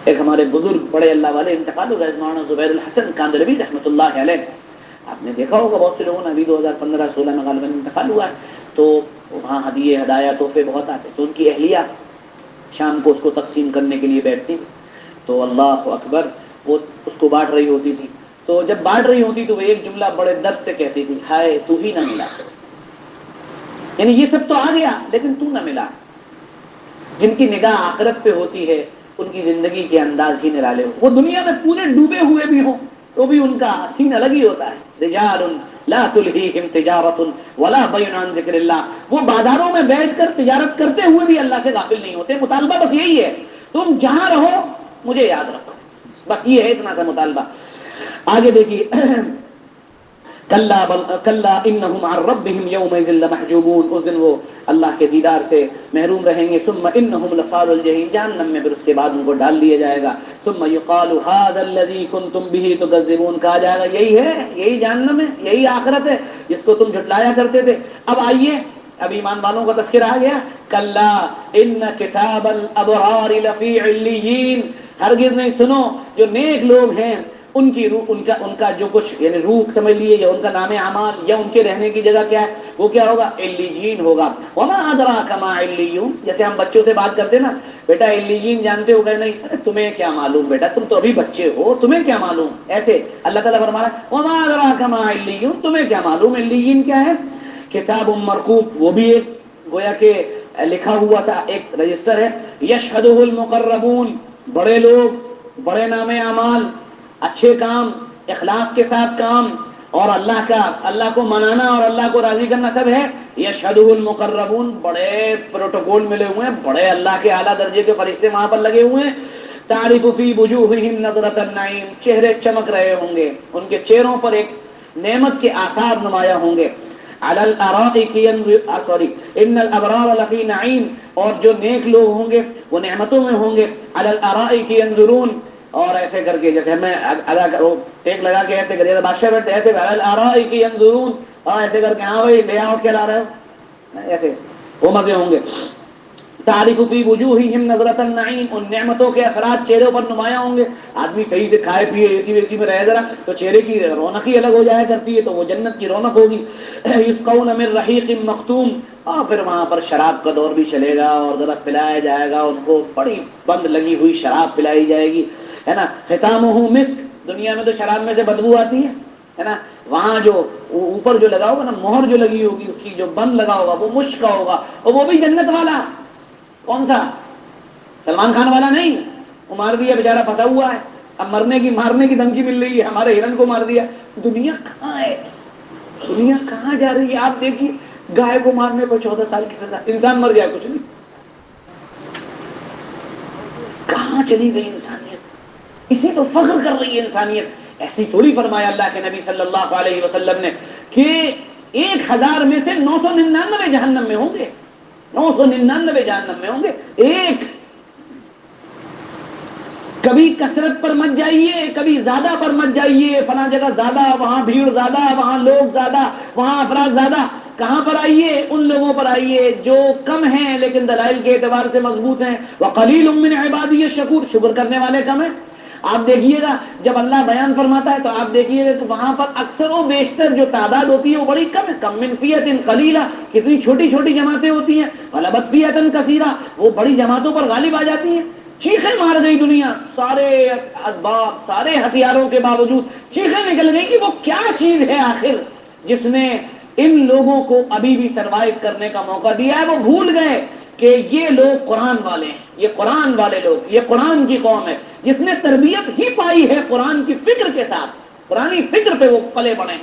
ایک ہمارے بزرگ بڑے اللہ والے انتقال ہو گئے، مولانا زبیر الحسن کاندھلوی رحمۃ اللہ علیہ. آپ نے دیکھا ہوگا بہت سے لوگوں نے، ابھی 2015-16 میں غالباً انتقال ہوا ہے، تو وہاں ہدیے ہدایہ تحفے بہت آتے، تو ان کی اہلیہ شام کو اس کو تقسیم کرنے کے لیے بیٹھتی تھی، تو اللہ اکبر وہ اس کو بانٹ رہی ہوتی تھی. تو جب بانٹ رہی ہوتی تو وہ ایک جملہ بڑے درد سے کہتی تھی، ہائے تو ہی نہ ملا. یعنی یہ سب تو آ گیا لیکن تو نہ ملا. جن کی نگاہ آخرت پہ ہوتی ہے ان کی زندگی کے انداز ہی نرالے ہو. وہ دنیا میں پورے ڈوبے ہوئے بھی ہوں تو بھی ان کا سین الگ ہی ہوتا ہے. رجال لا تلہیہم تجارت ولا بیع عن ذکر اللہ. وہ بازاروں میں بیٹھ کر تجارت کرتے ہوئے بھی اللہ سے غافل نہیں ہوتے. مطالبہ بس یہی ہے، تم جہاں رہو مجھے یاد رکھو، بس یہ ہے اتنا سا مطالبہ. آگے دیکھیے، کلا انہم عن ربہم یومئذ لمحجوبون. اس دن وہ اللہ کے دیدار سے محروم رہیں گے. ثم انہم لصال الجحیم. جہنم میں پھر اس کے بعد ان کو ڈال دیا جائے گا. ثم یقال ھذا الذی کنتم بہ تکذبون. کہا جائے گا یہی ہے، یہی جہنم ہے، یہی آخرت ہے جس کو تم جھٹلایا کرتے تھے. اب آئیے، اب ایمان والوں کا تذکرہ آ گیا. کلا ان کتاب الابرار لفی علیین. ہرگز نہیں، سنو، جو نیک لوگ ہیں ان کی روح، ان کا جو کچھ یعنی روح سمجھ لیے، یا ان کا نام اعمال یا ان کے رہنے کی جگہ کیا ہے، وہ کیا ہوگا؟ علیین ہوگا. وما ادراک ما علیون. جیسے ہم بچوں سے بات کرتے نا، بیٹا علیین جانتے ہو گئے؟ نہیں. تمہیں کیا معلوم بیٹا، تم تو ابھی بچے ہو، تمہیں کیا معلوم. ایسے اللہ تعالیٰ فرما رہا ہے وما ادراک ما علیون. تمہیں کیا معلوم علیین کیا ہے؟ کتاب مرقوم. وہ بھی ایک گویا کہ لکھا ہوا سا ایک رجسٹر ہے. یشہدہ المقربون. بڑے لوگ، بڑے نام اعمال، اچھے کام، اخلاص کے ساتھ کام، اور اللہ کو منانا اور اللہ کو راضی کرنا سب ہے. یشہدہ المقربون. بڑے پروٹوکول ملے ہوئے ہیں، بڑے اللہ کے اعلیٰ درجے کے فرشتے وہاں پر لگے ہوئے ہیں. تعرف فی وجوہہم نظرۃ النعیم. چہرے چمک رہے ہوں گے، ان کے چہروں پر ایک نعمت کے آثار نمایاں ہوں گے. علی الارائک ان الابرار لفی نعیم. اور جو نیک لوگ ہوں گے وہ نعمتوں میں ہوں گے. علی الارائک ینظرون. اور ایسے کر کے، جیسے میں ادا کرو ٹیک لگا کے ایسے کریے، بادشاہ بیٹھتے ایسے علی الارائک ینظرون. ایسے کر کے، ہاں بھائی لے آؤ، کیا لا رہے ہو، ایسے وہ مزے ہوں گے. تعرف فی وجوہہم نظرۃ النعیم. ان نعمتوں کے اثرات چہروں پر نمایاں ہوں گے. آدمی صحیح سے کھائے پیے، اے سی ویسی میں رہے ذرا تو چہرے کی رونق ہی الگ ہو جایا کرتی ہے، تو وہ جنت کی رونق ہوگی. یسقون من رحیق مختوم. اور پھر وہاں پر شراب کا دور بھی چلے گا، اور ذرا پلایا جائے گا ان کو، بڑی بند لگی ہوئی شراب پلائی جائے گی، ہے نا. ختامہ مسک. دنیا میں تو شراب میں سے بدبو آتی ہے نا. وہاں جو اوپر جو لگا ہوگا نا، مہر جو لگی ہوگی اس کی، جو بند لگا ہوگا وہ مشک کا ہوگا، اور وہ بھی جنت والا. کون سا؟ سلمان خان والا نہیں. وہ مار دیا بیچارہ، پھنسا ہوا ہے، اب مارنے کی دھمکی مل رہی ہے، ہمارے ہرن کو مار دیا. دنیا کہاں ہے؟ دنیا کہاں جا رہی ہے؟ آپ دیکھیے، گائے کو مارنے پر 14 سال کی سزا. انسان مر گیا، کچھ نہیں. کہاں چلی گئی انسانیت؟ اسی تو فخر کر رہی ہے انسانیت. ایسی تھوڑی فرمایا اللہ کے نبی صلی اللہ علیہ وسلم نے کہ 1000 میں سے 999 جہنم میں ہوں گے. 999 جہنم میں ہوں گے. ایک. کبھی کثرت پر مت جائیے، کبھی زیادہ پر مت جائیے. فلاں جگہ زیادہ، وہاں بھیڑ زیادہ، وہاں لوگ زیادہ، وہاں افراد زیادہ. کہاں پر آئیے؟ ان لوگوں پر آئیے جو کم ہیں لیکن دلائل کے اعتبار سے مضبوط ہیں. وقلیل من عبادی الشکور. شکر کرنے والے کم ہیں. آپ دیکھیے گا جب اللہ بیان فرماتا ہے تو آپ دیکھیے گا کہ وہاں پر اکثر و بیشتر جو تعداد ہوتی ہے وہ بڑی کم ہے. کم من فیۃ قلیلہ. کتنی چھوٹی چھوٹی جماعتیں ہوتی ہیں. غلبت فیۃ کثیرہ. وہ بڑی جماعتوں پر غالب آ جاتی ہیں. چیخیں مار گئی دنیا، سارے اسباب، سارے ہتھیاروں کے باوجود چیخیں نکل گئی کہ وہ کیا چیز ہے آخر جس نے ان لوگوں کو ابھی بھی سروائیو کرنے کا موقع دیا ہے. وہ بھول گئے کہ یہ لوگ قرآن والے ہیں، یہ قرآن والے لوگ، یہ قرآن کی قوم ہے جس نے تربیت ہی پائی ہے قرآن کی فکر کے ساتھ. قرآنی فکر پہ وہ پلے بڑھے.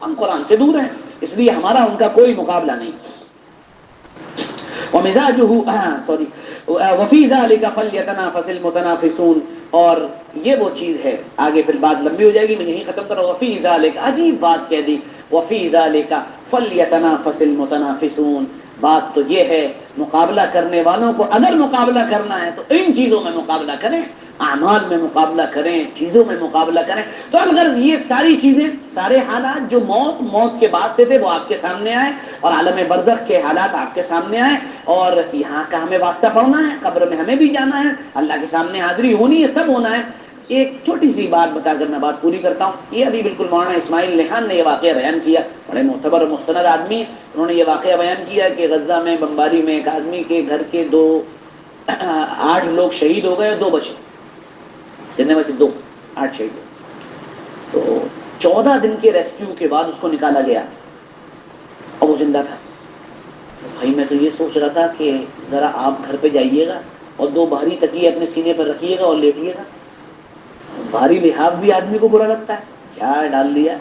ہم قرآن سے دور ہیں، اس لیے ہمارا ان کا کوئی مقابلہ نہیں. وفی ذلک فلیتنافس المتنافسون. اور یہ وہ چیز ہے، آگے پھر بات لمبی ہو جائے گی، میں یہیں ختم کر رہا ہوں. وفی ذلک، عجیب بات کہہ دی، وفی ذلک فلیتنافس المتنافسون. بات تو یہ ہے، مقابلہ کرنے والوں کو اگر مقابلہ کرنا ہے تو ان چیزوں میں مقابلہ کریں. اعمال میں مقابلہ کریں، چیزوں میں مقابلہ کریں. تو اگر یہ ساری چیزیں، سارے حالات جو موت کے بعد سے تھے وہ آپ کے سامنے آئے، اور عالم برزخ کے حالات آپ کے سامنے آئے، اور یہاں کا ہمیں واسطہ پڑھنا ہے، قبر میں ہمیں بھی جانا ہے، اللہ کے سامنے حاضری ہونی ہے، سب ہونا ہے. ایک چھوٹی سی بات بتا کر میں بات پوری کرتا ہوں. یہ ابھی بالکل مولانا اسماعیل ریحان نے یہ واقعہ بیان کیا، بڑے معتبر اور مستند آدمی. انہوں نے یہ واقعہ بیان کیا کہ غزہ میں بمباری میں ایک آدمی کے گھر کے 8 لوگ شہید ہو گئے اور 2 بچے، جتنے بچے 2، 8 شہید ہوئے. تو 14 دن کے ریسکیو کے بعد اس کو نکالا گیا اور وہ زندہ تھا. بھائی میں تو یہ سوچ رہا تھا کہ ذرا آپ گھر پہ جائیے گا اور 2 بھاری تکیے اپنے سینے پر رکھیے گا اور لیٹیے گا. بھاری لحاف بھی آدمی کو برا لگتا ہے، کیا ڈال دیا،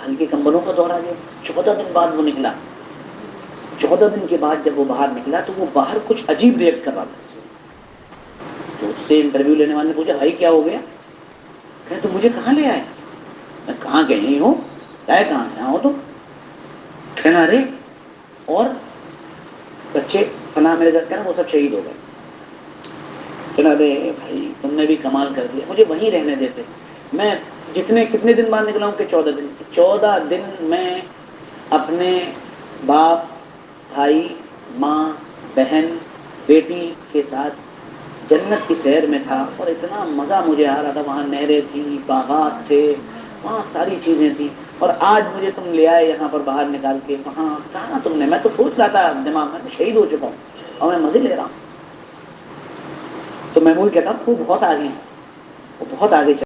ہلکے کمبلوں کا دور آ گیا. 14 دن بعد وہ نکلا. 14 دن کے بعد جب وہ باہر نکلا تو وہ باہر کچھ عجیب ریئیکٹ کر رہا تھا. تو اس سے انٹرویو لینے والے نے پوچھا بھائی کیا ہو گیا؟ کہ تم مجھے کہاں لے آئے؟ میں کہاں گئی ہوں، ہے کہاں، یہاں ہو تم؟ کہنا رے اور بچے فلاں میرے گھر کہنا وہ سب شہید ہو گئے. کہنا رے بھائی تم نے بھی کمال کر دیا، مجھے وہیں رہنے دیتے. میں کتنے دن بعد نکلا ہوں کہ 14 دن. 14 دن میں اپنے باپ، بھائی، ماں، بہن، بیٹی کے ساتھ جنت کی سیر میں تھا، اور اتنا مزہ مجھے آ رہا تھا. وہاں نہریں تھیں، باغات تھے، وہاں ساری چیزیں تھیں. اور آج مجھے تم لے آئے یہاں پر باہر نکال کے. وہاں کہاں تم نے، میں تو سوچ رہا تھا دماغ میں شہید ہو چکا ہوں اور میں مزے لے رہا ہوں. تو میں وہی کہتا ہوں وہ بہت آگے ہیں، وہ بہت آگے چل